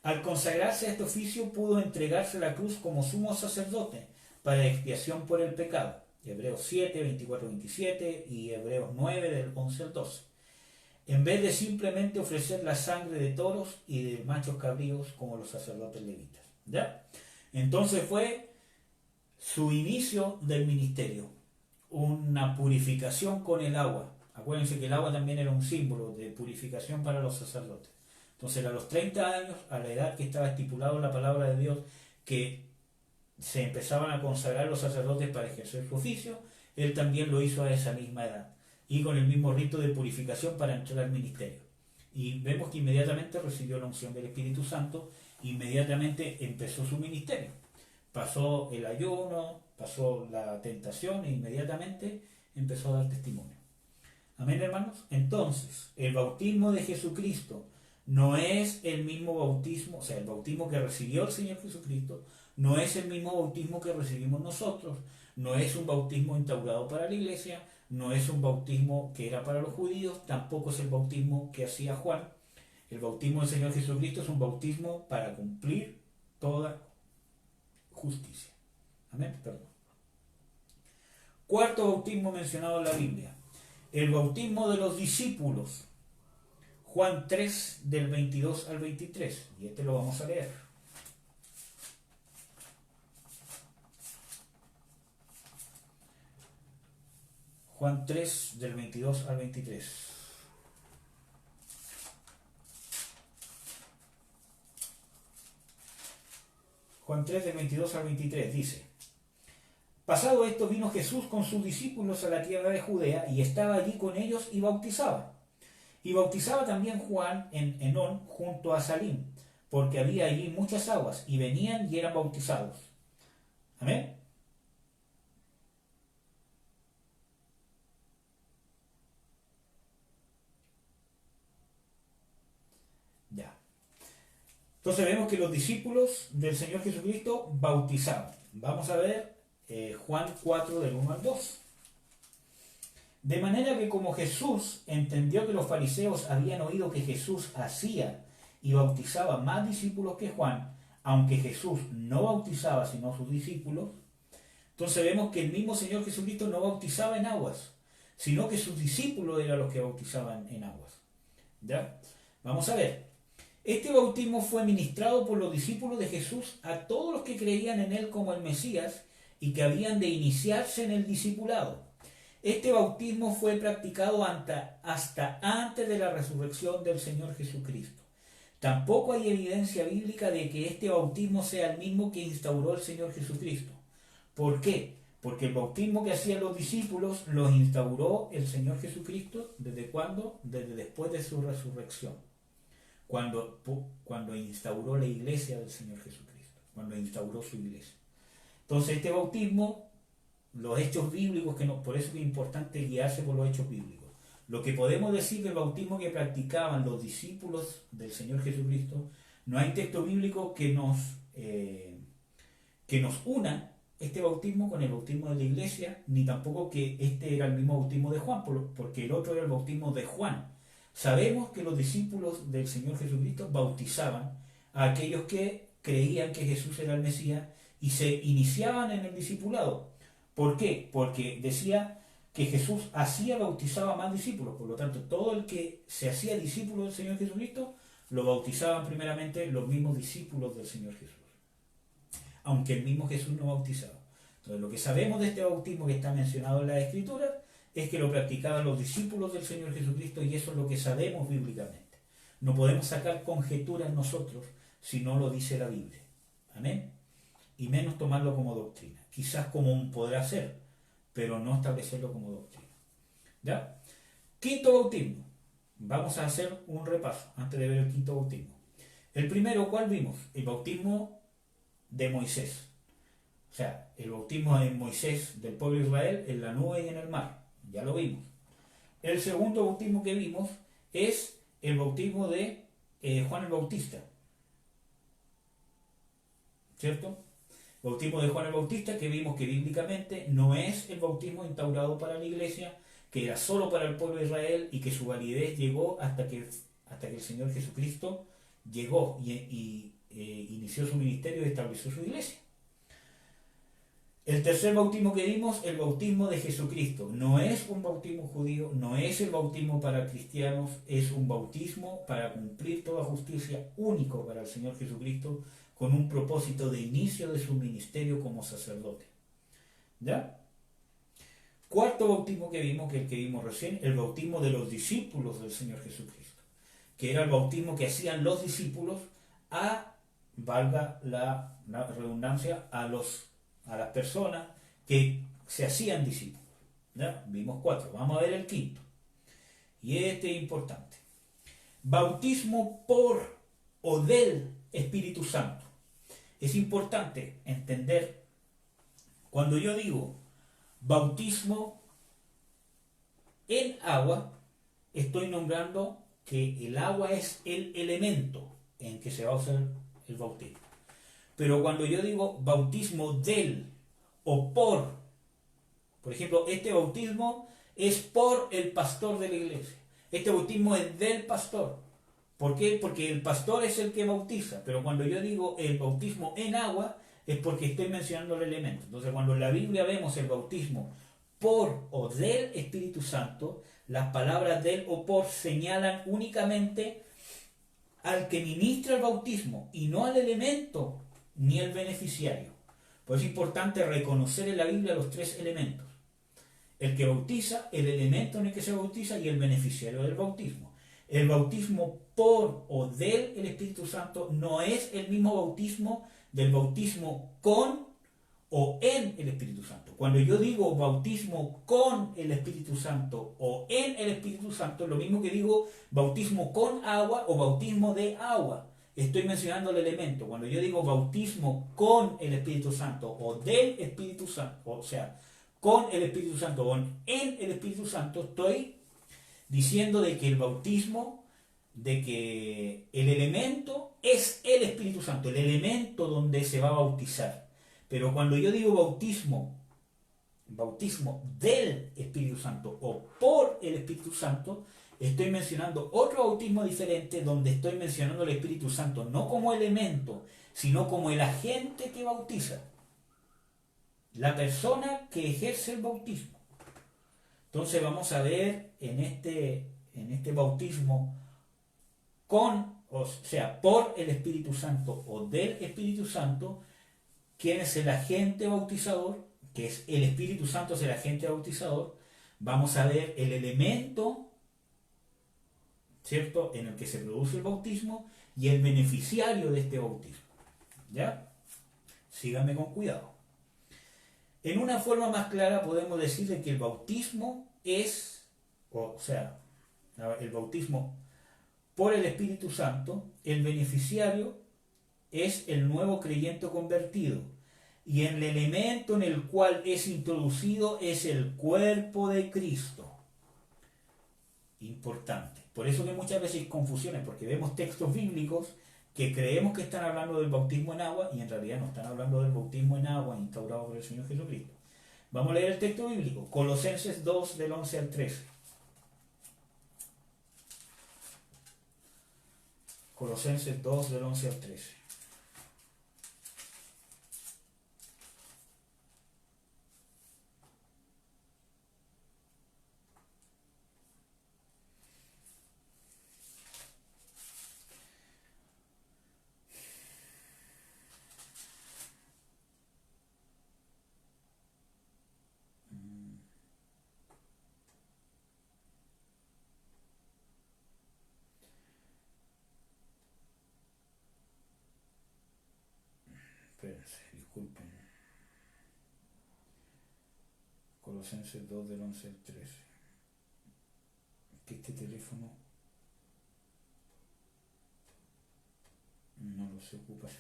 Al consagrarse a este oficio pudo entregarse a la cruz como sumo sacerdote para expiación por el pecado. Hebreos 7, 24-27 y Hebreos 9, del 11 al 12. En vez de simplemente ofrecer la sangre de toros y de machos cabríos como los sacerdotes levitas. ¿Ya? Entonces fue su inicio del ministerio, una purificación con el agua. Acuérdense que el agua también era un símbolo de purificación para los sacerdotes. Entonces a los 30 años, a la edad que estaba estipulado en la palabra de Dios, que se empezaban a consagrar los sacerdotes para ejercer su oficio, él también lo hizo a esa misma edad, y con el mismo rito de purificación para entrar al ministerio. Y vemos que inmediatamente recibió la unción del Espíritu Santo, inmediatamente empezó su ministerio. Pasó el ayuno, pasó la tentación e inmediatamente empezó a dar testimonio. Amén, hermanos. Entonces, el bautismo de Jesucristo no es el mismo bautismo, o sea, el bautismo que recibió el Señor Jesucristo no es el mismo bautismo que recibimos nosotros, no es un bautismo instaurado para la iglesia, no es un bautismo que era para los judíos, tampoco es el bautismo que hacía Juan. El bautismo del Señor Jesucristo es un bautismo para cumplir toda justicia. Amén, perdón. Cuarto bautismo mencionado en la Biblia, el bautismo de los discípulos. Juan 3, del 22 al 23, y este lo vamos a leer. Juan 3, del 22 al 23. Juan 3, del 22 al 23 dice: Pasado esto vino Jesús con sus discípulos a la tierra de Judea y estaba allí con ellos y bautizaba. Y bautizaba también Juan en Enón junto a Salim, porque había allí muchas aguas, y venían y eran bautizados. Amén. Ya. Entonces vemos que los discípulos del Señor Jesucristo bautizaban. Vamos a ver Juan 4, del 1 al 2. De manera que como Jesús entendió que los fariseos habían oído que Jesús hacía y bautizaba más discípulos que Juan, aunque Jesús no bautizaba sino sus discípulos, entonces vemos que el mismo Señor Jesucristo no bautizaba en aguas, sino que sus discípulos eran los que bautizaban en aguas. ¿Ya? Vamos a ver. Este bautismo fue ministrado por los discípulos de Jesús a todos los que creían en él como el Mesías y que habían de iniciarse en el discipulado. Este bautismo fue practicado hasta antes de la resurrección del Señor Jesucristo. Tampoco hay evidencia bíblica de que este bautismo sea el mismo que instauró el Señor Jesucristo. ¿Por qué? Porque el bautismo que hacían los discípulos lo instauró el Señor Jesucristo. ¿Desde cuándo? Desde después de su resurrección. Cuando instauró la iglesia del Señor Jesucristo. Cuando instauró su iglesia. Entonces este bautismo, los hechos bíblicos, por eso es importante guiarse por los hechos bíblicos. Lo que podemos decir del bautismo que practicaban los discípulos del Señor Jesucristo, no hay texto bíblico que nos una este bautismo con el bautismo de la iglesia, ni tampoco que este era el mismo bautismo de Juan, porque el otro era el bautismo de Juan. Sabemos que los discípulos del Señor Jesucristo bautizaban a aquellos que creían que Jesús era el Mesías y se iniciaban en el discipulado. ¿Por qué? Porque decía que Jesús hacía, bautizaba más discípulos. Por lo tanto, todo el que se hacía discípulo del Señor Jesucristo, lo bautizaban primeramente los mismos discípulos del Señor Jesús. Aunque el mismo Jesús no bautizaba. Entonces, lo que sabemos de este bautismo que está mencionado en la Escritura es que lo practicaban los discípulos del Señor Jesucristo, y eso es lo que sabemos bíblicamente. No podemos sacar conjeturas nosotros si no lo dice la Biblia. Amén. Y menos tomarlo como doctrina. Quizás como un podrá ser, pero no establecerlo como doctrina. ¿Ya? Quinto bautismo. Vamos a hacer un repaso antes de ver el quinto bautismo. El primero, ¿cuál vimos? El bautismo de Moisés. O sea, el bautismo de Moisés del pueblo de Israel en la nube y en el mar. Ya lo vimos. El segundo bautismo que vimos es el bautismo de Juan el Bautista. ¿Cierto? Bautismo de Juan el Bautista, que vimos que bíblicamente no es el bautismo instaurado para la iglesia, que era solo para el pueblo de Israel y que su validez llegó hasta que el Señor Jesucristo llegó y inició su ministerio y estableció su iglesia. El tercer bautismo que vimos, el bautismo de Jesucristo. No es un bautismo judío, no es el bautismo para cristianos, es un bautismo para cumplir toda justicia, único para el Señor Jesucristo, con un propósito de inicio de su ministerio como sacerdote. ¿Ya? Cuarto bautismo que vimos, que el que vimos recién, el bautismo de los discípulos del Señor Jesucristo, que era el bautismo que hacían los discípulos valga la redundancia, a las personas que se hacían discípulos. ¿Ya? Vimos 4, vamos a ver el quinto. Y este es importante. Bautismo por o del Espíritu Santo. Es importante entender, cuando yo digo bautismo en agua, estoy nombrando que el agua es el elemento en que se va a hacer el bautismo. Pero cuando yo digo bautismo del o por ejemplo, este bautismo es por el pastor de la iglesia. Este bautismo es del pastor. ¿Por qué? Porque el pastor es el que bautiza. Pero cuando yo digo el bautismo en agua, es porque estoy mencionando el elemento. Entonces, cuando en la Biblia vemos el bautismo por o del Espíritu Santo, las palabras del o por señalan únicamente al que ministra el bautismo y no al elemento ni el beneficiario. Pues es importante reconocer en la Biblia los 3 elementos: el que bautiza, el elemento en el que se bautiza y el beneficiario del bautismo. El bautismo por o del el Espíritu Santo no es el mismo bautismo del bautismo con o en el Espíritu Santo. Cuando yo digo bautismo con el Espíritu Santo o en el Espíritu Santo, es lo mismo que digo bautismo con agua o bautismo de agua. Estoy mencionando el elemento. Cuando yo digo bautismo con el Espíritu Santo o del Espíritu Santo, o sea, con el Espíritu Santo o en el Espíritu Santo, estoy diciendo de que el bautismo, de que el elemento es el Espíritu Santo, el elemento donde se va a bautizar. Pero cuando yo digo bautismo del Espíritu Santo o por el Espíritu Santo, estoy mencionando otro bautismo diferente, donde estoy mencionando el Espíritu Santo no como elemento, sino como el agente que bautiza, la persona que ejerce el bautismo. Entonces vamos a ver en este bautismo o sea, por el Espíritu Santo o del Espíritu Santo, quién es el agente bautizador, que es el Espíritu Santo, es el agente bautizador. Vamos a ver el elemento, ¿cierto?, en el que se produce el bautismo y el beneficiario de este bautismo. ¿Ya? Síganme con cuidado. En una forma más clara podemos decir que el bautismo es, o sea, el bautismo por el Espíritu Santo, el beneficiario es el nuevo creyente convertido, y el elemento en el cual es introducido es el cuerpo de Cristo. Importante. Por eso que muchas veces hay confusiones, porque vemos textos bíblicos que creemos que están hablando del bautismo en agua y en realidad no están hablando del bautismo en agua instaurado por el Señor Jesucristo. Vamos a leer el texto bíblico, Colosenses 2, del 11 al 13. Colosenses 2 del 11 al 13. Espérense, disculpen. Colosenses 2 del 11 al 13. Que este teléfono no lo se ocupa así.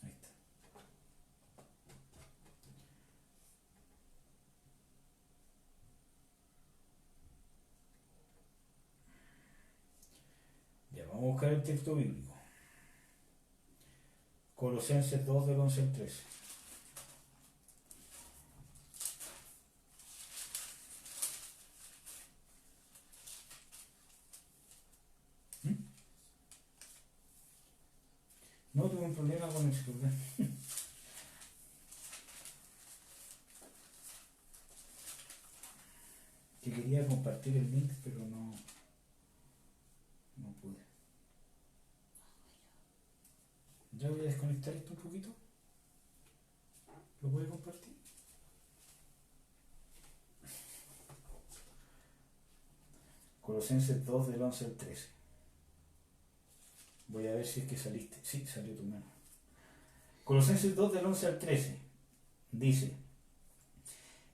Ahí está. Ya, vamos a buscar el texto bíblico. Colosenses 2 del 11 al 13. No tuve un problema con el celular. Que quería compartir el link, pero no pude. Ya voy a desconectar esto un poquito. ¿Lo puede compartir? Colosenses 2 del 11 al 13. Voy a ver si es que saliste. Sí, salió tu mano. Colosenses 2 del 11 al 13. Dice: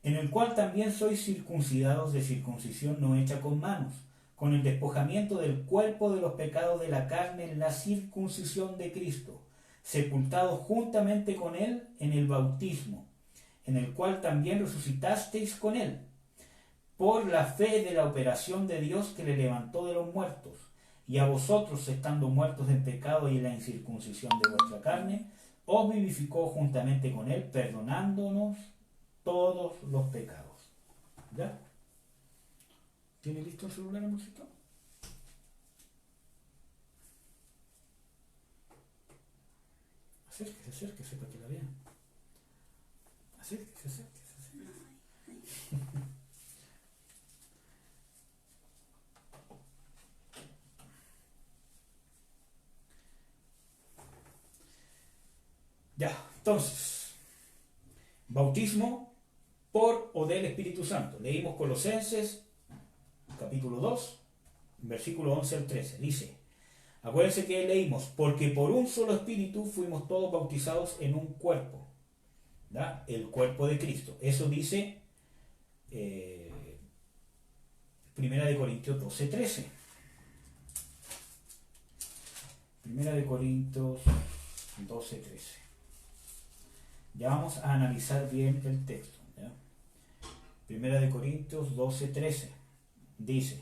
en el cual también sois circuncidados de circuncisión no hecha con manos, con el despojamiento del cuerpo de los pecados de la carne en la circuncisión de Cristo, sepultados juntamente con él en el bautismo, en el cual también resucitasteis con él, por la fe de la operación de Dios que le levantó de los muertos, y a vosotros, estando muertos en pecado y en la incircuncisión de vuestra carne, os vivificó juntamente con él, perdonándonos todos los pecados. ¿Ya? ¿Tiene listo el celular, amorcito? Acérquese para que la vean. Acérquese. Ya, entonces, bautismo por o del Espíritu Santo. Leímos Colosenses, capítulo 2, versículo 11 al 13. Dice, acuérdense que leímos, porque por un solo Espíritu fuimos todos bautizados en un cuerpo, ¿da? El cuerpo de Cristo. Eso dice Primera de Corintios 12, 13. Primera de Corintios 12, 13. Ya vamos a analizar bien el texto. ¿Ya? Primera de Corintios 12, 13. Dice,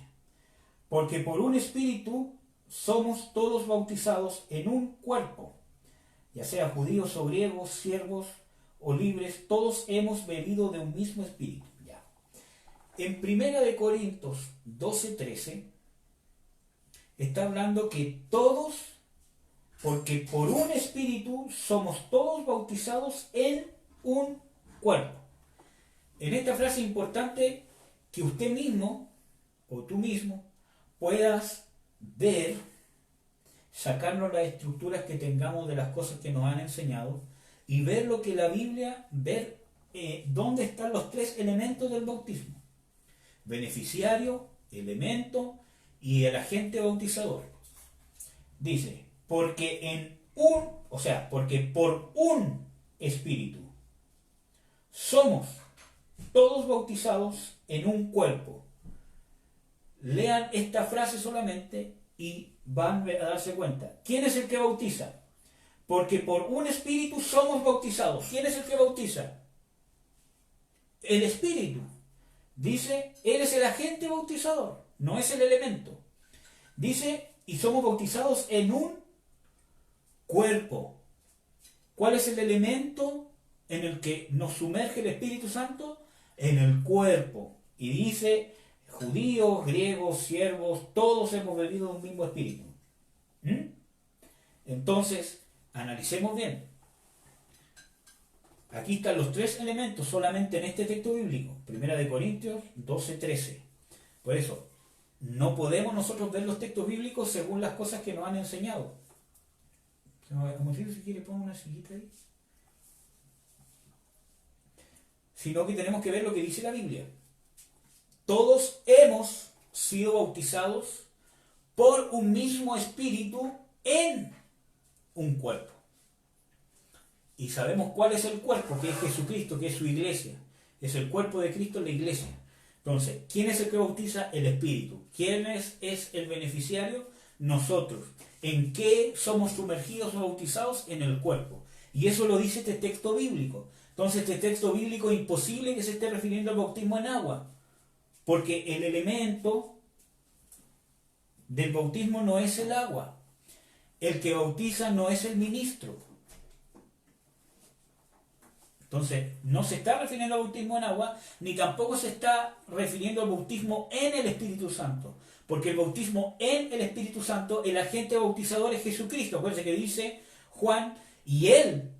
porque por un espíritu somos todos bautizados en un cuerpo, ya sea judíos o griegos, siervos o libres, todos hemos bebido de un mismo espíritu. Ya. En Primera de Corintios 12, 13 está hablando que todos, porque por un espíritu somos todos bautizados en un cuerpo. En esta frase es importante que usted mismo o tú mismo puedas ver, sacarnos las estructuras que tengamos de las cosas que nos han enseñado y ver lo que la Biblia, ver dónde están los tres elementos del bautismo: beneficiario, elemento y el agente bautizador. Dice, porque por un espíritu somos todos bautizados en un cuerpo. Lean esta frase solamente y van a darse cuenta. ¿Quién es el que bautiza? Porque por un espíritu somos bautizados. ¿Quién es el que bautiza? El espíritu. Dice, él es el agente bautizador, no es el elemento. Dice, y somos bautizados en un cuerpo. ¿Cuál es el elemento en el que nos sumerge el Espíritu Santo? En el cuerpo. Y dice, judíos, griegos, siervos, todos hemos bebido de un mismo espíritu. Entonces, analicemos bien. Aquí están los tres elementos solamente en este texto bíblico. 1 Corintios 12:13. Por eso, no podemos nosotros ver los textos bíblicos según las cosas que nos han enseñado. Como si quiere poner una sillita ahí. Sino que tenemos que ver lo que dice la Biblia. Todos hemos sido bautizados por un mismo espíritu en un cuerpo. Y sabemos cuál es el cuerpo, que es Jesucristo, que es su iglesia. Es el cuerpo de Cristo en la iglesia. Entonces, ¿quién es el que bautiza? El Espíritu. ¿Quién es el beneficiario? Nosotros. ¿En qué somos sumergidos o bautizados? En el cuerpo. Y eso lo dice este texto bíblico. Entonces, este texto bíblico es imposible que se esté refiriendo al bautismo en agua. Porque el elemento del bautismo no es el agua. El que bautiza no es el ministro. Entonces, no se está refiriendo al bautismo en agua, ni tampoco se está refiriendo al bautismo en el Espíritu Santo. Porque el bautismo en el Espíritu Santo, el agente bautizador es Jesucristo. Acuérdense que dice Juan, y Él,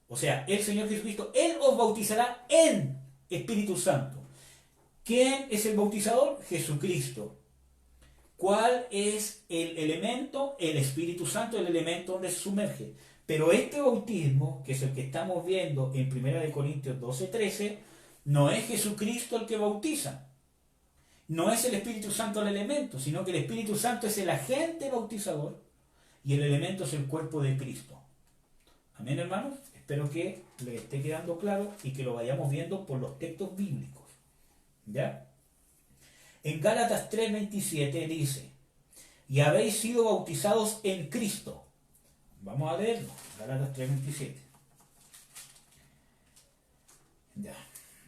o sea, el Señor Jesucristo, Él os bautizará en Espíritu Santo. ¿Quién es el bautizador? Jesucristo. ¿Cuál es el elemento? El Espíritu Santo, el elemento donde se sumerge. Pero este bautismo, que es el que estamos viendo en 1 Corintios 12:13, no es Jesucristo el que bautiza. No es el Espíritu Santo el elemento, sino que el Espíritu Santo es el agente bautizador y el elemento es el cuerpo de Cristo. Amén, hermanos. Espero que les esté quedando claro y que lo vayamos viendo por los textos bíblicos. ¿Ya? En Gálatas 3:27 dice, y habéis sido bautizados en Cristo. Vamos a leerlo. Gálatas 3:27. Ya.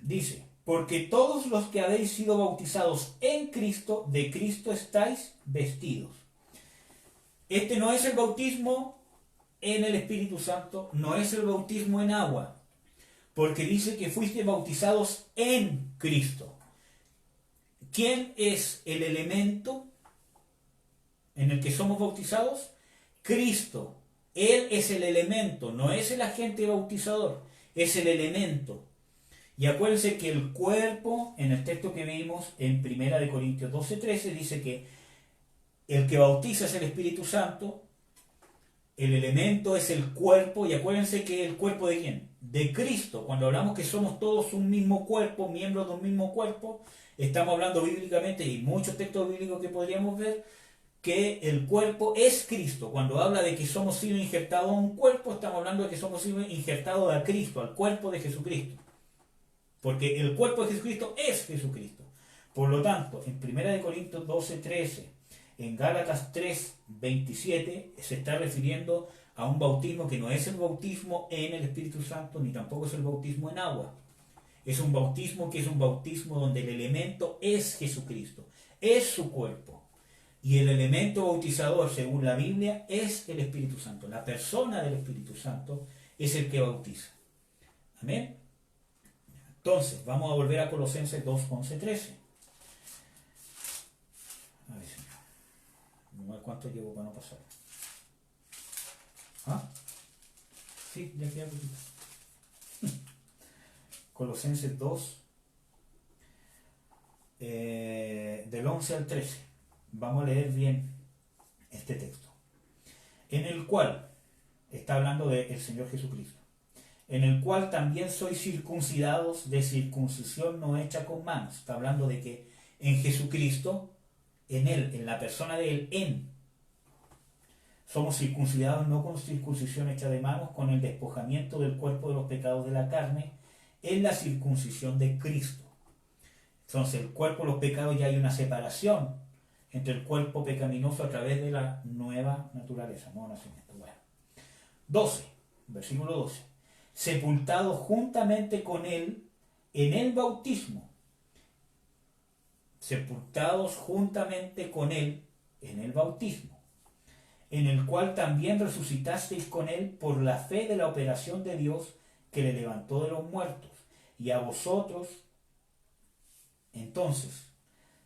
Dice, porque todos los que habéis sido bautizados en Cristo, de Cristo estáis vestidos. Este no es el bautismo en el Espíritu Santo, no es el bautismo en agua, porque dice que fuiste bautizados en Cristo. ¿Quién es el elemento en el que somos bautizados? Cristo. Él es el elemento, no es el agente bautizador, es el elemento. Y acuérdense que el cuerpo, en el texto que vimos en 1 Corintios 12:13, dice que el que bautiza es el Espíritu Santo, el elemento es el cuerpo, y acuérdense que el cuerpo ¿de quién? De Cristo. Cuando hablamos que somos todos un mismo cuerpo, miembros de un mismo cuerpo, estamos hablando bíblicamente, y muchos textos bíblicos que podríamos ver, que el cuerpo es Cristo. Cuando habla de que somos sido injertados a un cuerpo, estamos hablando de que somos sido injertados a Cristo, al cuerpo de Jesucristo. Porque el cuerpo de Jesucristo es Jesucristo. Por lo tanto, en 1 Corintios 12:13, en Gálatas 3:27, se está refiriendo a un bautismo que no es el bautismo en el Espíritu Santo, ni tampoco es el bautismo en agua. Es un bautismo que es un bautismo donde el elemento es Jesucristo, es su cuerpo. Y el elemento bautizador, según la Biblia, es el Espíritu Santo. La persona del Espíritu Santo es el que bautiza. Amén. Entonces, vamos a volver a Colosenses 2:11-13. A ver, señor. ¿Cuánto llevo para no pasar? ¿Ah? Sí, ya queda poquito. Colosenses 2, del 11 al 13. Vamos a leer bien este texto. En el cual, está hablando del Señor Jesucristo, en el cual también sois circuncidados de circuncisión no hecha con manos. Está hablando de que en Jesucristo, en Él, en la persona de Él, somos circuncidados no con circuncisión hecha de manos, con el despojamiento del cuerpo de los pecados de la carne, en la circuncisión de Cristo. Entonces, el cuerpo de los pecados ya hay una separación entre el cuerpo pecaminoso a través de la nueva naturaleza, nuevo nacimiento. Bueno. 12, versículo 12. Sepultado juntamente con él en el bautismo. Sepultados juntamente con él en el bautismo, en el cual también resucitasteis con él por la fe de la operación de Dios que le levantó de los muertos. Y a vosotros, entonces,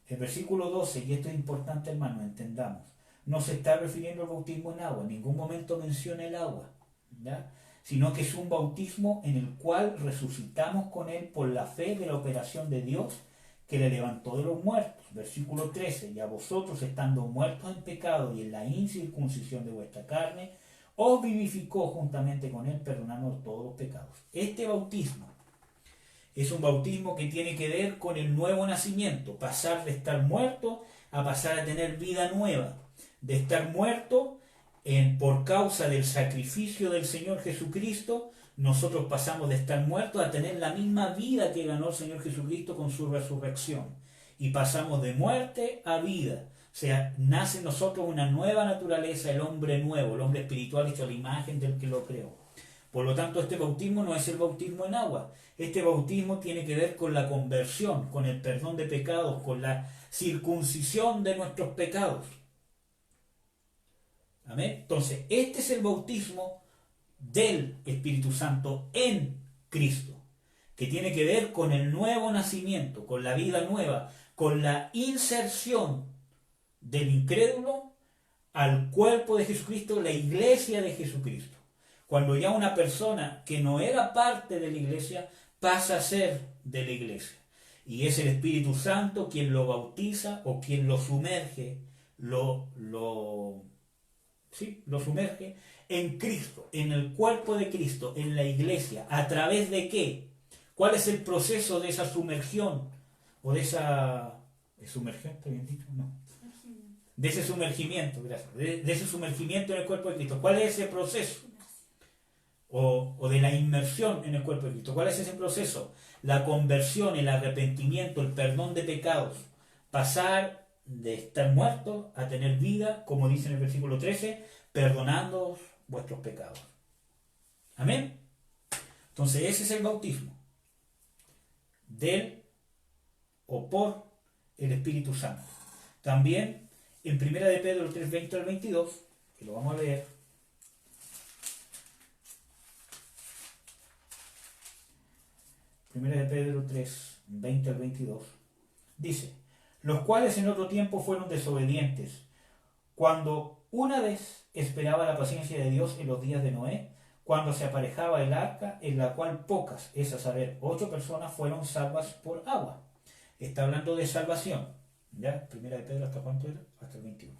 el versículo 12, y esto es importante, hermano, entendamos, no se está refiriendo al bautismo en agua, en ningún momento menciona el agua, ¿ya? Sino que es un bautismo en el cual resucitamos con él por la fe de la operación de Dios que le levantó de los muertos. Versículo 13, y a vosotros, estando muertos en pecado y en la incircuncisión de vuestra carne, os vivificó juntamente con él, perdonando todos los pecados. Este bautismo es un bautismo que tiene que ver con el nuevo nacimiento, pasar de estar muerto a pasar a tener vida nueva, de estar muerto por causa del sacrificio del Señor Jesucristo. Nosotros pasamos de estar muertos a tener la misma vida que ganó el Señor Jesucristo con su resurrección. Y pasamos de muerte a vida. O sea, nace en nosotros una nueva naturaleza, el hombre nuevo, el hombre espiritual hecho a la imagen del que lo creó. Por lo tanto, este bautismo no es el bautismo en agua. Este bautismo tiene que ver con la conversión, con el perdón de pecados, con la circuncisión de nuestros pecados. Amén. Entonces, este es el bautismo del Espíritu Santo en Cristo, que tiene que ver con el nuevo nacimiento, con la vida nueva, con la inserción del incrédulo al cuerpo de Jesucristo, la iglesia de Jesucristo. Cuando ya una persona que no era parte de la iglesia pasa a ser de la iglesia. Y es el Espíritu Santo quien lo bautiza o quien lo sumerge, lo sumerge en Cristo, en el cuerpo de Cristo, en la iglesia. ¿A través de qué? ¿Cuál es el proceso de esa sumergión? O de esa... ¿Es sumergión? ¿Está bien dicho? No. De ese sumergimiento, gracias. De ese sumergimiento en el cuerpo de Cristo. ¿Cuál es ese proceso? O de la inmersión en el cuerpo de Cristo. ¿Cuál es ese proceso? La conversión, el arrepentimiento, el perdón de pecados. Pasar de estar muerto a tener vida, como dice en el versículo 13, perdonándoos vuestros pecados. Amén. Entonces ese es el bautismo del o por el Espíritu Santo. También en 1 de Pedro 3, 20 al 22, que lo vamos a leer. 1 de Pedro 3, 20 al 22, dice: los cuales en otro tiempo fueron desobedientes, cuando una vez esperaba la paciencia de Dios en los días de Noé, cuando se aparejaba el arca, en la cual pocas, es a saber, 8 personas fueron salvas por agua. Está hablando de salvación. ¿Ya? 1 de Pedro, ¿hasta cuánto era? Hasta el 21.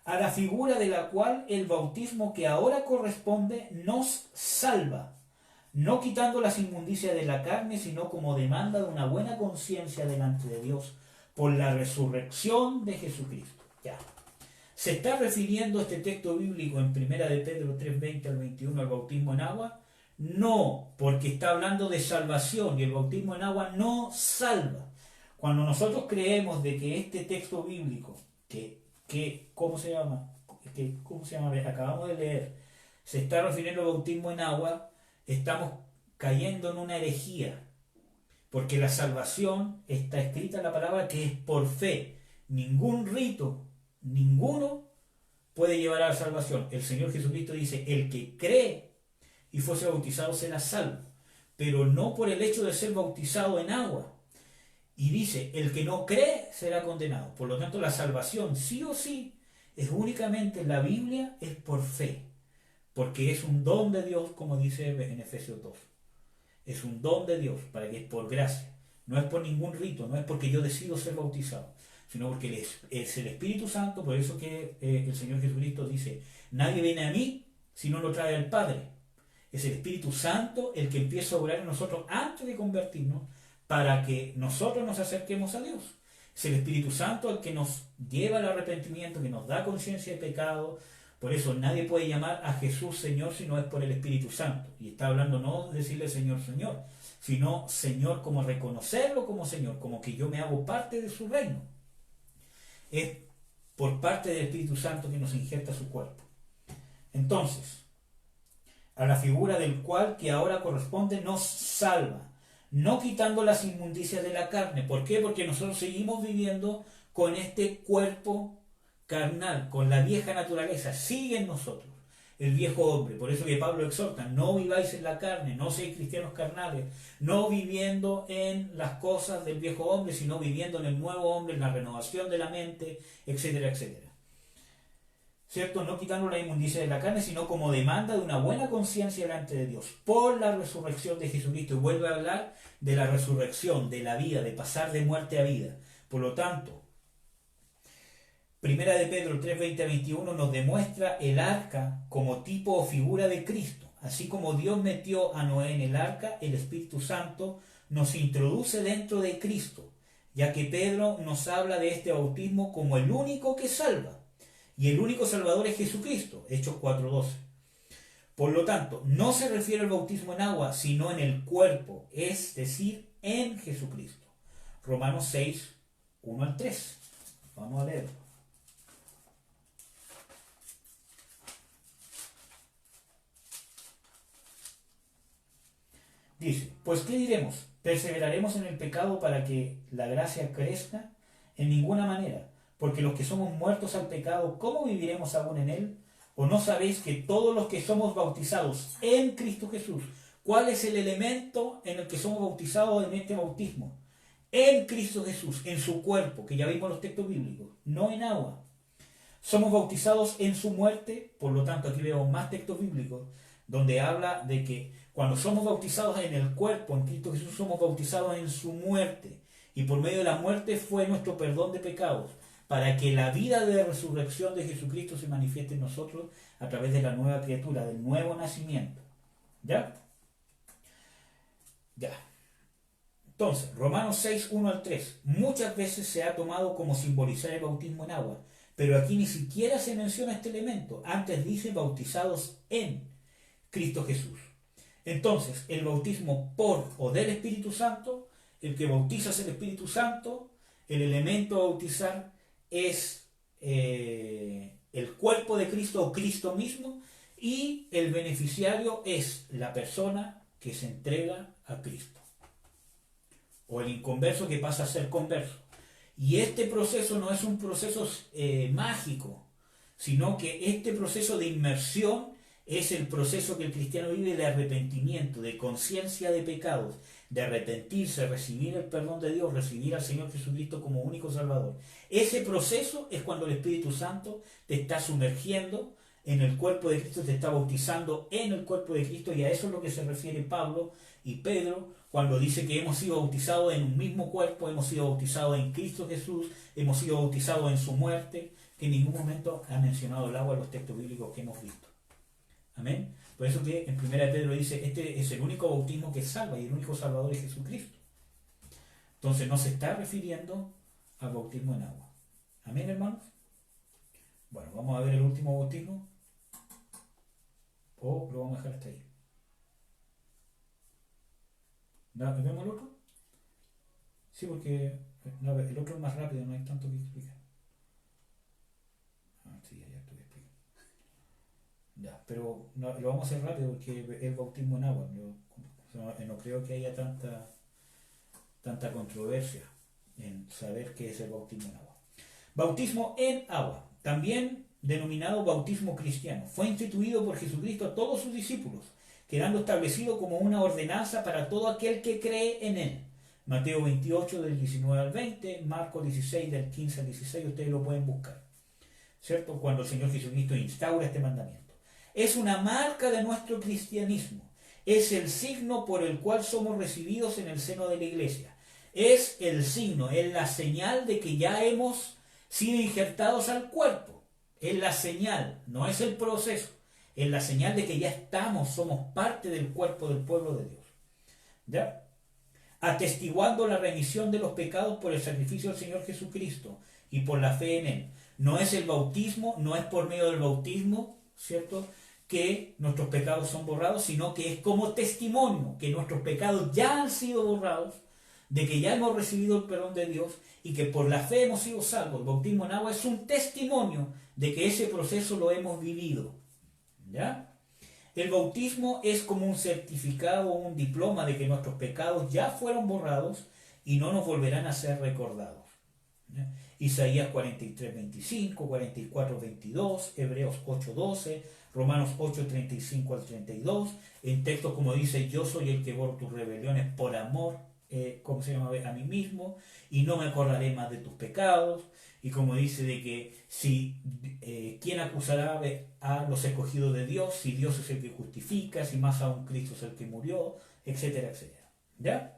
A la figura de la cual el bautismo que ahora corresponde nos salva, no quitando las inmundicias de la carne, sino como demanda de una buena conciencia delante de Dios, por la resurrección de Jesucristo. Ya. ¿Se está refiriendo este texto bíblico en 1 de Pedro 3, 20 al 21 al bautismo en agua? No, porque está hablando de salvación y el bautismo en agua no salva. Cuando nosotros creemos de que este texto bíblico, ¿cómo se llama? Acabamos de leer, se está refiriendo al bautismo en agua, estamos cayendo en una herejía. Porque la salvación está escrita en la palabra que es por fe. Ningún rito, ninguno puede llevar a la salvación. El Señor Jesucristo dice: el que cree y fuese bautizado será salvo. Pero no por el hecho de ser bautizado en agua. Y dice: el que no cree será condenado. Por lo tanto, la salvación sí o sí es únicamente en la Biblia, es por fe. Porque es un don de Dios, como dice en Efesios 2. Es un don de Dios, para que es por gracia. No es por ningún rito, no es porque yo decido ser bautizado, sino porque es el Espíritu Santo. Por eso que el Señor Jesucristo dice: nadie viene a mí si no lo trae el Padre. Es el Espíritu Santo el que empieza a obrar en nosotros antes de convertirnos, para que nosotros nos acerquemos a Dios. Es el Espíritu Santo el que nos lleva al arrepentimiento, que nos da conciencia de pecado. Por eso nadie puede llamar a Jesús Señor si no es por el Espíritu Santo. Y está hablando no de decirle Señor, Señor, sino Señor como reconocerlo como Señor, como que yo me hago parte de su reino. Es por parte del Espíritu Santo que nos injerta su cuerpo. Entonces, a la figura del cual que ahora corresponde nos salva, no quitando las inmundicias de la carne. ¿Por qué? Porque nosotros seguimos viviendo con este cuerpo carnal, con la vieja naturaleza, sigue en nosotros el viejo hombre. Por eso que Pablo exhorta, no viváis en la carne, no seáis cristianos carnales, no viviendo en las cosas del viejo hombre, sino viviendo en el nuevo hombre, en la renovación de la mente, etcétera, etcétera. ¿Cierto? No quitando la inmundicia de la carne, sino como demanda de una buena conciencia delante de Dios, por la resurrección de Jesucristo. Y vuelve a hablar de la resurrección, de la vida, de pasar de muerte a vida. Por lo tanto, Primera de Pedro 3, 20 a 21 nos demuestra el arca como tipo o figura de Cristo. Así como Dios metió a Noé en el arca, el Espíritu Santo nos introduce dentro de Cristo, ya que Pedro nos habla de este bautismo como el único que salva. Y el único salvador es Jesucristo, Hechos 4:12. Por lo tanto, no se refiere al bautismo en agua, sino en el cuerpo, es decir, en Jesucristo. Romanos 6, 1 al 3. Vamos a leerlo. Dice, pues ¿qué diremos? ¿Perseveraremos en el pecado para que la gracia crezca? En ninguna manera, porque los que somos muertos al pecado, ¿cómo viviremos aún en él? ¿O no sabéis que todos los que somos bautizados en Cristo Jesús, cuál es el elemento en el que somos bautizados en este bautismo? En Cristo Jesús, en su cuerpo, que ya vimos los textos bíblicos, no en agua. Somos bautizados en su muerte, por lo tanto aquí vemos más textos bíblicos, donde habla de que cuando somos bautizados en el cuerpo, en Cristo Jesús, somos bautizados en su muerte. Y por medio de la muerte fue nuestro perdón de pecados, para que la vida de resurrección de Jesucristo se manifieste en nosotros a través de la nueva criatura, del nuevo nacimiento. ¿Ya? Ya. Entonces, Romanos 6, 1 al 3. Muchas veces se ha tomado como simbolizar el bautismo en agua, pero aquí ni siquiera se menciona este elemento. Antes dice bautizados en Cristo Jesús. Entonces, el bautismo por o del Espíritu Santo, el que bautiza es el Espíritu Santo, el elemento a bautizar es el cuerpo de Cristo o Cristo mismo, y el beneficiario es la persona que se entrega a Cristo, o el inconverso que pasa a ser converso. Y este proceso no es un proceso mágico, sino que este proceso de inmersión es el proceso que el cristiano vive de arrepentimiento, de conciencia de pecados, de arrepentirse, recibir el perdón de Dios, recibir al Señor Jesucristo como único Salvador. Ese proceso es cuando el Espíritu Santo te está sumergiendo en el cuerpo de Cristo, te está bautizando en el cuerpo de Cristo, y a eso es lo que se refiere Pablo y Pedro cuando dice que hemos sido bautizados en un mismo cuerpo, hemos sido bautizados en Cristo Jesús, hemos sido bautizados en su muerte, que en ningún momento ha mencionado el agua en los textos bíblicos que hemos visto. Amén. Por eso que en 1 Pedro dice, este es el único bautismo que salva y el único salvador es Jesucristo. Entonces no se está refiriendo al bautismo en agua. Amén, hermanos. Bueno, vamos a ver el último bautismo. O lo vamos a dejar hasta ahí. ¿Vemos el otro? Sí, porque el otro es más rápido, no hay tanto que explicar. Sí, ya estoy explicando. Ya, pero no, lo vamos a hacer rápido porque es el bautismo en agua. No creo que haya tanta controversia en saber qué es el bautismo en agua. Bautismo en agua, también denominado bautismo cristiano, fue instituido por Jesucristo a todos sus discípulos, quedando establecido como una ordenanza para todo aquel que cree en él. Mateo 28 del 19 al 20, Marcos 16 del 15 al 16, ustedes lo pueden buscar, ¿cierto? Cuando el Señor Jesucristo instaura este mandamiento. Es una marca de nuestro cristianismo, es el signo por el cual somos recibidos en el seno de la iglesia, es el signo, es la señal de que ya hemos sido injertados al cuerpo, es la señal, no es el proceso, es la señal de que ya somos parte del cuerpo del pueblo de Dios. ¿Ya? Atestiguando la remisión de los pecados por el sacrificio del Señor Jesucristo y por la fe en él. No es el bautismo, no es por medio del bautismo, ¿cierto?, que nuestros pecados son borrados, sino que es como testimonio que nuestros pecados ya han sido borrados de que ya hemos recibido el perdón de Dios y que por la fe hemos sido salvos. El bautismo en agua es un testimonio de que ese proceso lo hemos vivido. ¿Ya? El bautismo es como un certificado o un diploma de que nuestros pecados ya fueron borrados y no nos volverán a ser recordados. ¿Ya? Isaías 43:25, 44:22, Hebreos 8:12, Romanos 8:35 al 32, en textos como dice, yo soy el que borro tus rebeliones por amor, ¿cómo se llama? A mí mismo, y no me acordaré más de tus pecados, y como dice de que si ¿quién acusará a los escogidos de Dios? Si Dios es el que justifica, si más aún Cristo es el que murió, etcétera, etcétera. ¿Ya?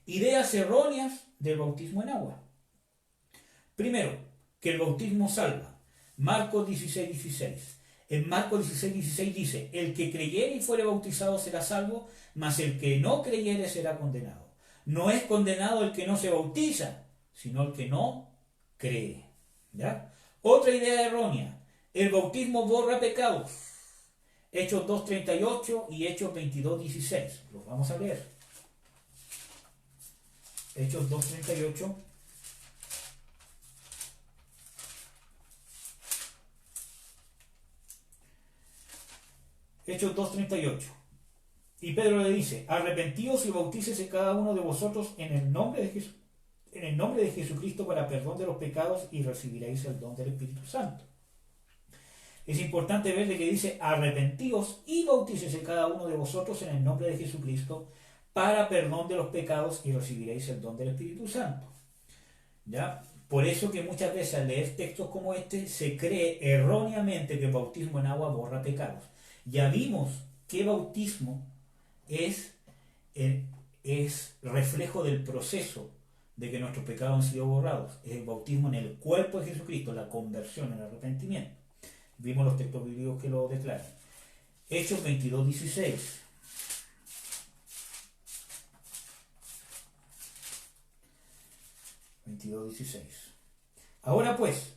Ideas erróneas del bautismo en agua. Primero, que el bautismo salva. Marcos 16:16. En Marcos 16:16 dice, el que creyere y fuere bautizado será salvo, mas el que no creyere será condenado. No es condenado el que no se bautiza, sino el que no cree. ¿Ya? Otra idea errónea, el bautismo borra pecados. Hechos 2:38 y Hechos 22:16. Los vamos a leer. Hechos 2:38. Hechos 2:38. Y Pedro le dice, arrepentíos y bautícese cada uno de vosotros en el nombre de Jesucristo para perdón de los pecados y recibiréis el don del Espíritu Santo. Es importante ver de que dice, arrepentíos y bautícese cada uno de vosotros en el nombre de Jesucristo para perdón de los pecados y recibiréis el don del Espíritu Santo. ¿Ya? Por eso que muchas veces al leer textos como este se cree erróneamente que el bautismo en agua borra pecados. Ya vimos que bautismo es reflejo del proceso de que nuestros pecados han sido borrados. Es el bautismo en el cuerpo de Jesucristo, la conversión, el arrepentimiento. Vimos los textos bíblicos que lo declaran. Hechos 22:16. Ahora pues,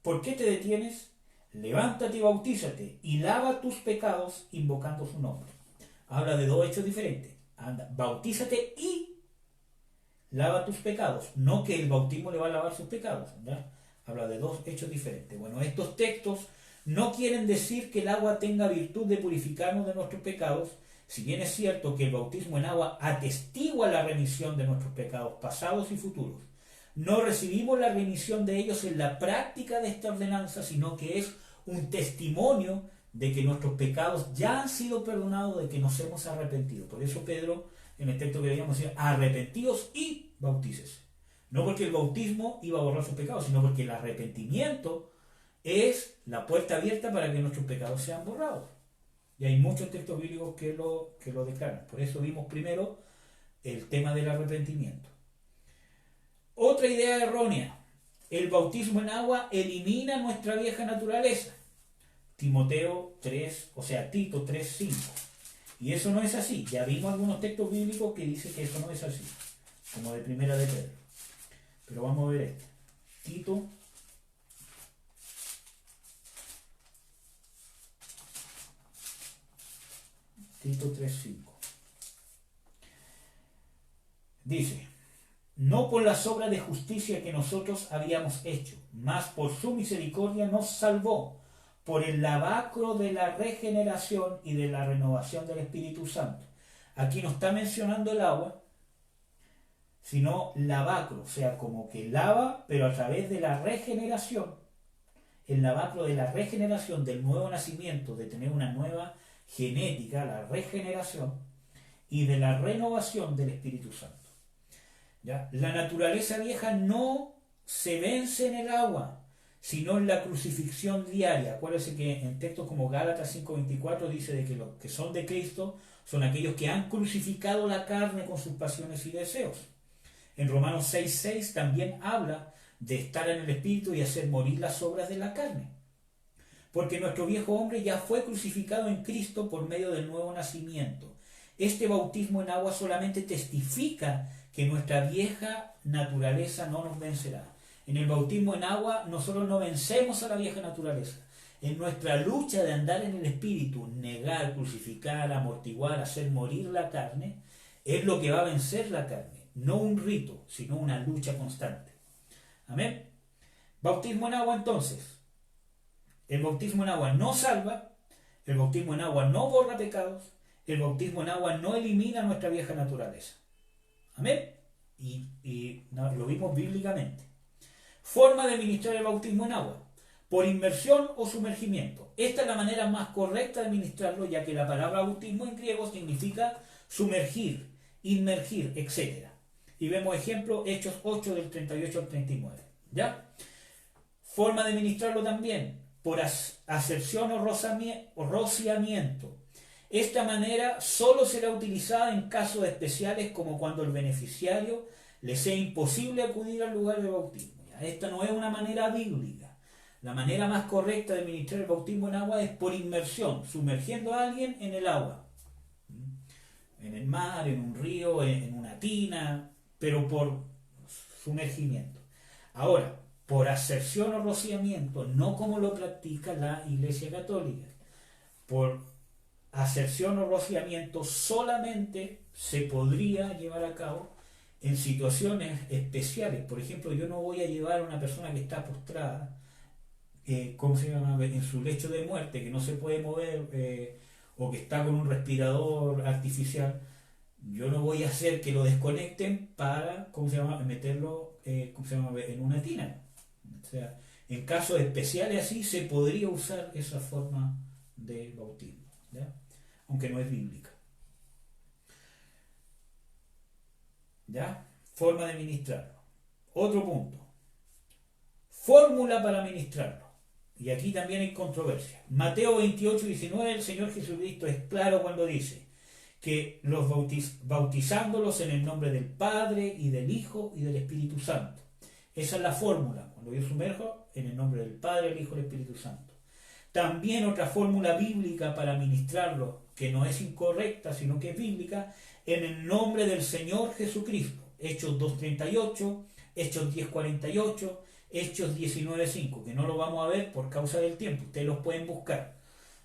¿por qué te detienes? Levántate y bautízate y lava tus pecados invocando su nombre. Habla de dos hechos diferentes. Anda, bautízate y lava tus pecados. No que el bautismo le va a lavar sus pecados. ¿Ya? Habla de dos hechos diferentes. Bueno, estos textos no quieren decir que el agua tenga virtud de purificarnos de nuestros pecados, si bien es cierto que el bautismo en agua atestigua la remisión de nuestros pecados pasados y futuros. No recibimos la remisión de ellos en la práctica de esta ordenanza, sino que es un testimonio de que nuestros pecados ya han sido perdonados, de que nos hemos arrepentido. Por eso Pedro, en el texto que leíamos, decía, arrepentidos y bautícese. No porque el bautismo iba a borrar sus pecados, sino porque el arrepentimiento es la puerta abierta para que nuestros pecados sean borrados. Y hay muchos textos bíblicos que lo declaran. Por eso vimos primero el tema del arrepentimiento. Otra idea errónea. El bautismo en agua elimina nuestra vieja naturaleza. Tito 3:5. Y eso no es así. Ya vimos algunos textos bíblicos que dicen que eso no es así. Como de primera de Pedro. Pero vamos a ver este. Tito 3:5. Dice, no por las obras de justicia que nosotros habíamos hecho, mas por su misericordia nos salvó, por el lavacro de la regeneración y de la renovación del Espíritu Santo. Aquí no está mencionando el agua, sino lavacro, o sea, como que lava, pero a través de la regeneración, el lavacro de la regeneración, del nuevo nacimiento, de tener una nueva genética, la regeneración, y de la renovación del Espíritu Santo. ¿Ya? La naturaleza vieja no se vence en el agua, sino en la crucifixión diaria. Acuérdense que en textos como Gálatas 5:24 dice de que los que son de Cristo son aquellos que han crucificado la carne con sus pasiones y deseos. En Romanos 6:6 también habla de estar en el Espíritu y hacer morir las obras de la carne. Porque nuestro viejo hombre ya fue crucificado en Cristo por medio del nuevo nacimiento. Este bautismo en agua solamente testifica que nuestra vieja naturaleza no nos vencerá. En el bautismo en agua nosotros no vencemos a la vieja naturaleza. En nuestra lucha de andar en el Espíritu, negar, crucificar, amortiguar, hacer morir la carne, es lo que va a vencer la carne. no un rito, sino una lucha constante. Amén. Bautismo en agua entonces. El bautismo en agua no salva, el bautismo en agua no borra pecados, el bautismo en agua no elimina nuestra vieja naturaleza. Amén. Y lo vimos bíblicamente. Forma de ministrar el bautismo en agua: por inmersión o sumergimiento. Esta es la manera más correcta de ministrarlo, ya que la palabra bautismo en griego significa sumergir, inmergir, etc. Y vemos ejemplo, Hechos 8 del 38 al 39. ¿Ya? Forma de ministrarlo también: por aspersión o rociamiento. Esta manera solo será utilizada en casos especiales, como cuando el beneficiario le sea imposible acudir al lugar de bautismo. ¿Ya? Esta no es una manera bíblica. La manera más correcta de ministrar el bautismo en agua es por inmersión, sumergiendo a alguien en el agua. En el mar, en un río, en una tina, pero por sumergimiento. Ahora, por aspersión o rociamiento, no como lo practica la Iglesia Católica. Por aspersión o rociamiento solamente se podría llevar a cabo en situaciones especiales. Por ejemplo, yo no voy a llevar a una persona que está postrada, ¿cómo se llama?, en su lecho de muerte, que no se puede mover, o que está con un respirador artificial. Yo no voy a hacer que lo desconecten para, ¿cómo se llama?, meterlo, ¿cómo se llama?, en una tina. O sea, en casos especiales así se podría usar esa forma de bautismo, ¿ya? Aunque no es bíblica. ¿Ya? Forma de ministrarlo. Otro punto: fórmula para ministrarlo. Y aquí también hay controversia. Mateo 28, 19, el Señor Jesucristo es claro cuando dice que los bautizándolos en el nombre del Padre y del Hijo y del Espíritu Santo. Esa es la fórmula. Cuando yo sumerjo, en el nombre del Padre, el Hijo y el Espíritu Santo. También otra fórmula bíblica para ministrarlo, que no es incorrecta, sino que es bíblica: en el nombre del Señor Jesucristo. Hechos 2.38, Hechos 10.48, Hechos 19.5, que no lo vamos a ver por causa del tiempo. Ustedes los pueden buscar.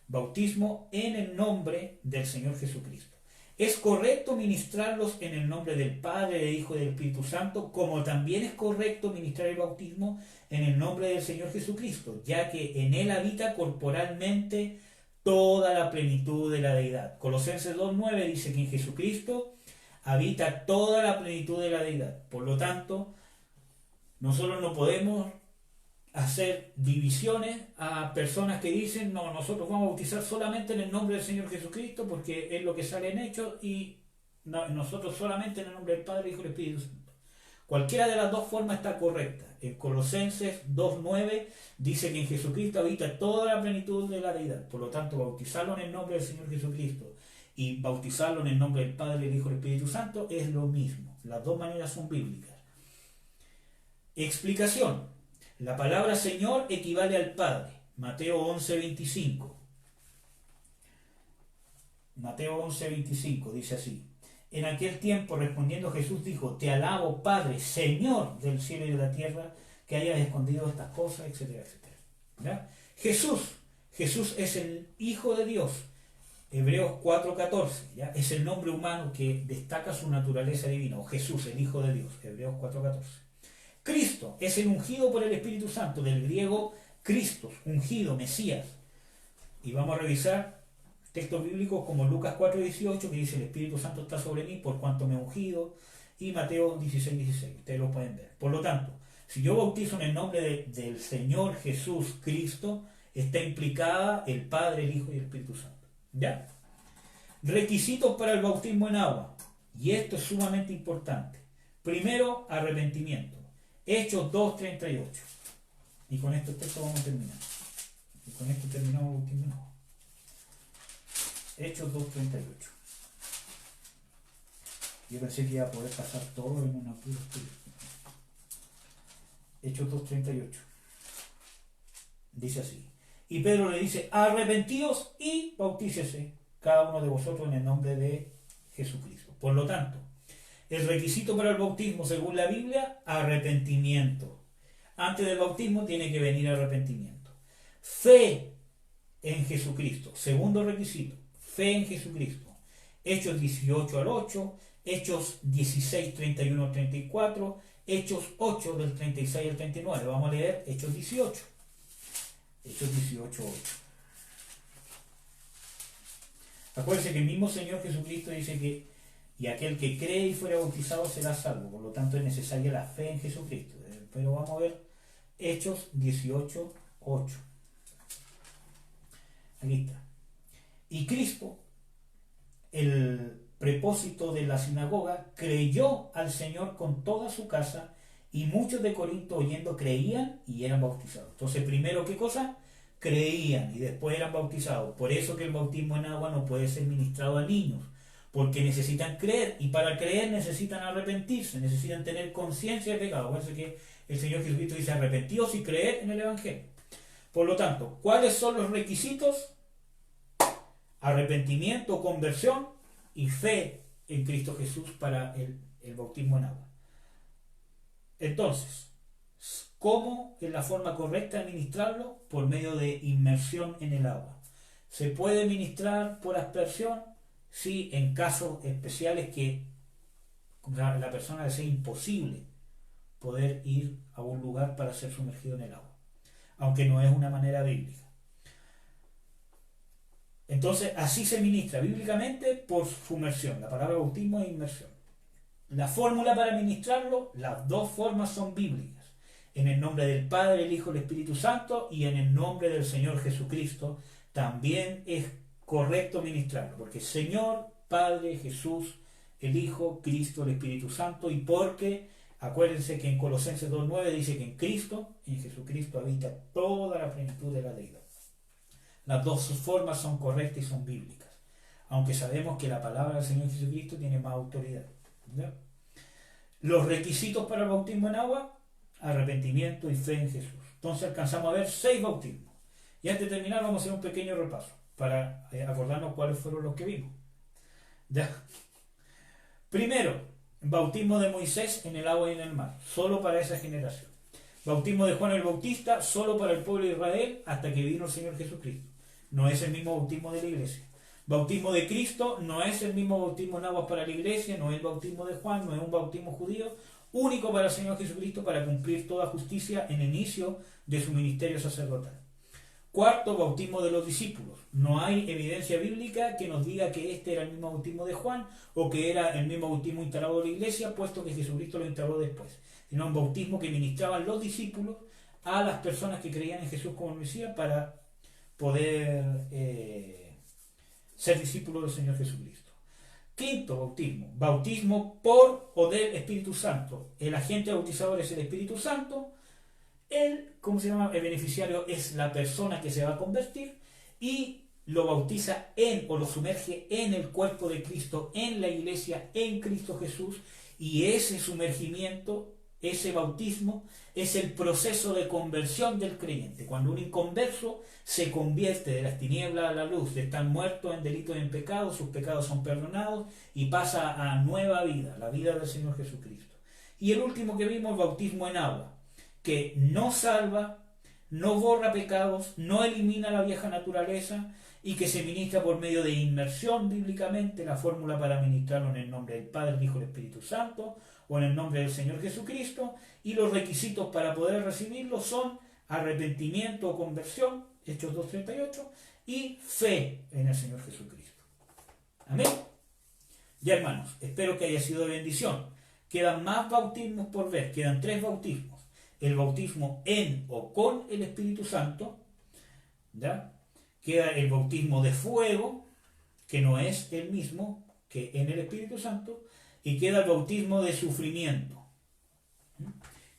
Bautismo en el nombre del Señor Jesucristo. Es correcto ministrarlos en el nombre del Padre, del Hijo y del Espíritu Santo, como también es correcto ministrar el bautismo en el nombre del Señor Jesucristo, ya que en Él habita corporalmente toda la plenitud de la deidad. Colosenses 2.9 dice que en Jesucristo habita toda la plenitud de la deidad. Por lo tanto, nosotros no podemos hacer divisiones a personas que dicen: no, nosotros vamos a bautizar solamente en el nombre del Señor Jesucristo porque es lo que sale en Hechos, y nosotros solamente en el nombre del Padre, Hijo y Espíritu Santo. Cualquiera de las dos formas está correcta. En Colosenses 2.9 dice que en Jesucristo habita toda la plenitud de la deidad. Por lo tanto, bautizarlo en el nombre del Señor Jesucristo y bautizarlo en el nombre del Padre, el Hijo y el Espíritu Santo es lo mismo. Las dos maneras son bíblicas. Explicación: la palabra Señor equivale al Padre. Mateo 11.25. Mateo 11.25 dice así: en aquel tiempo, respondiendo Jesús, dijo: te alabo, Padre, Señor del cielo y de la tierra, que hayas escondido estas cosas, etcétera, etcétera. ¿Ya? Jesús es el Hijo de Dios. Hebreos 4.14, ¿ya? Es el nombre humano que destaca su naturaleza divina. O Jesús, el Hijo de Dios. Hebreos 4.14. Cristo es el ungido por el Espíritu Santo, del griego Christos, ungido, Mesías. Y vamos a revisar textos bíblicos como Lucas 4.18, que dice: el Espíritu Santo está sobre mí por cuanto me ha ungido, y Mateo 16.16. Ustedes lo pueden ver. Por lo tanto, si yo bautizo en el nombre del Señor Jesús Cristo, está implicada el Padre, el Hijo y el Espíritu Santo. ¿Ya? Requisitos para el bautismo en agua. Y esto es sumamente importante. Primero, arrepentimiento. Hechos 2.38. Y con esto vamos a terminar. Y con esto terminamos el bautismo en agua. Hechos 2.38. Yo pensé que iba a poder pasar todo en una pura estudio. Hechos 2.38. Dice así: y Pedro le dice: arrepentíos y bautícese cada uno de vosotros en el nombre de Jesucristo. Por lo tanto, el requisito para el bautismo, según la Biblia, arrepentimiento. Antes del bautismo tiene que venir arrepentimiento. Fe en Jesucristo. Segundo requisito: fe en Jesucristo. Hechos 18 al 8, Hechos 16, 31 al 34, Hechos 8 del 36 al 39. Vamos a leer Hechos 18. Hechos 18, 8. Acuérdense que el mismo Señor Jesucristo dice que y aquel que cree y fuera bautizado será salvo. Por lo tanto es necesaria la fe en Jesucristo. Pero vamos a ver Hechos 18, 8. Aquí está. Y Crispo, el prepósito de la sinagoga, creyó al Señor con toda su casa, y muchos de Corinto oyendo creían y eran bautizados. Entonces, primero, ¿qué cosa? Creían y después eran bautizados. Por eso que el bautismo en agua no puede ser ministrado a niños, porque necesitan creer, y para creer necesitan arrepentirse, necesitan tener conciencia de pecado. Por eso que el Señor Jesucristo dice arrepentíos y creer en el Evangelio. Por lo tanto, ¿cuáles son los requisitos? Arrepentimiento, conversión y fe en Cristo Jesús para el bautismo en agua. Entonces, ¿cómo es la forma correcta de ministrarlo? Por medio de inmersión en el agua. ¿Se puede ministrar por aspersión? Sí, en casos especiales que la persona le sea imposible poder ir a un lugar para ser sumergido en el agua, aunque no es una manera bíblica. Entonces, así se ministra bíblicamente por sumersión. La palabra bautismo es inmersión. La fórmula para ministrarlo, las dos formas son bíblicas. En el nombre del Padre, el Hijo y el Espíritu Santo, y en el nombre del Señor Jesucristo, también es correcto ministrarlo, porque Señor, Padre, Jesús, el Hijo, Cristo, el Espíritu Santo, y porque, acuérdense que en Colosenses 2.9 dice que en Cristo, en Jesucristo, habita toda la plenitud de la deidad. Las dos formas son correctas y son bíblicas, aunque sabemos que la palabra del Señor Jesucristo tiene más autoridad. ¿Ya? Los requisitos para el bautismo en agua: arrepentimiento y fe en Jesús. Entonces alcanzamos a ver 6 bautismos. Y antes de terminar vamos a hacer un pequeño repaso para acordarnos cuáles fueron los que vimos. ¿Ya? Primero, bautismo de Moisés en el agua y en el mar, solo para esa generación. Bautismo de Juan el Bautista, solo para el pueblo de Israel hasta que vino el Señor Jesucristo. No es el mismo bautismo de la iglesia. Bautismo de Cristo no es el mismo bautismo en aguas para la iglesia, no es el bautismo de Juan, no es un bautismo judío, único para el Señor Jesucristo para cumplir toda justicia en el inicio de su ministerio sacerdotal. Cuarto, bautismo de los discípulos. No hay evidencia bíblica que nos diga que este era el mismo bautismo de Juan o que era el mismo bautismo instalado de la iglesia, puesto que Jesucristo lo instaló después. Sino un bautismo que ministraban los discípulos a las personas que creían en Jesús como Mesías para poder ser discípulos del Señor Jesucristo. Quinto bautismo, bautismo por o del Espíritu Santo. El agente bautizador es el Espíritu Santo. El beneficiario es la persona que se va a convertir y lo bautiza en o lo sumerge en el cuerpo de Cristo, en la iglesia, en Cristo Jesús, y ese sumergimiento, ese bautismo, es el proceso de conversión del creyente. Cuando un inconverso se convierte de las tinieblas a la luz, de estar muerto en delitos y en pecados, sus pecados son perdonados y pasa a nueva vida, la vida del Señor Jesucristo. Y el último que vimos, el bautismo en agua, que no salva, no borra pecados, no elimina la vieja naturaleza y que se ministra por medio de inmersión bíblicamente. La fórmula para ministrarlo en el nombre del Padre, el Hijo y el Espíritu Santo o en el nombre del Señor Jesucristo, y los requisitos para poder recibirlo son arrepentimiento o conversión, Hechos 2.38, y fe en el Señor Jesucristo. Amén. Ya, hermanos, espero que haya sido de bendición. Quedan más bautismos por ver, quedan 3 bautismos. El bautismo en o con el Espíritu Santo, ¿ya? Queda el bautismo de fuego, que no es el mismo que en el Espíritu Santo, y queda el bautismo de sufrimiento.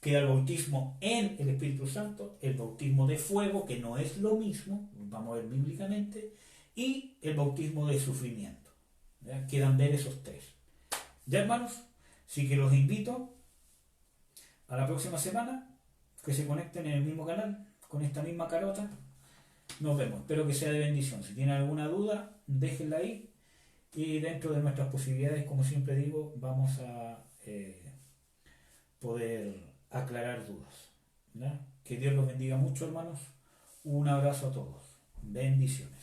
Queda el bautismo en el Espíritu Santo, el bautismo de fuego, que no es lo mismo, vamos a ver bíblicamente, y el bautismo de sufrimiento. ¿Ya? Quedan ver esos 3. Ya, hermanos, así que los invito a la próxima semana, que se conecten en el mismo canal, con esta misma carota. Nos vemos, espero que sea de bendición. Si tienen alguna duda, déjenla ahí. Y dentro de nuestras posibilidades, como siempre digo, vamos a poder aclarar dudas. ¿Ya? Que Dios los bendiga mucho, hermanos. Un abrazo a todos. Bendiciones.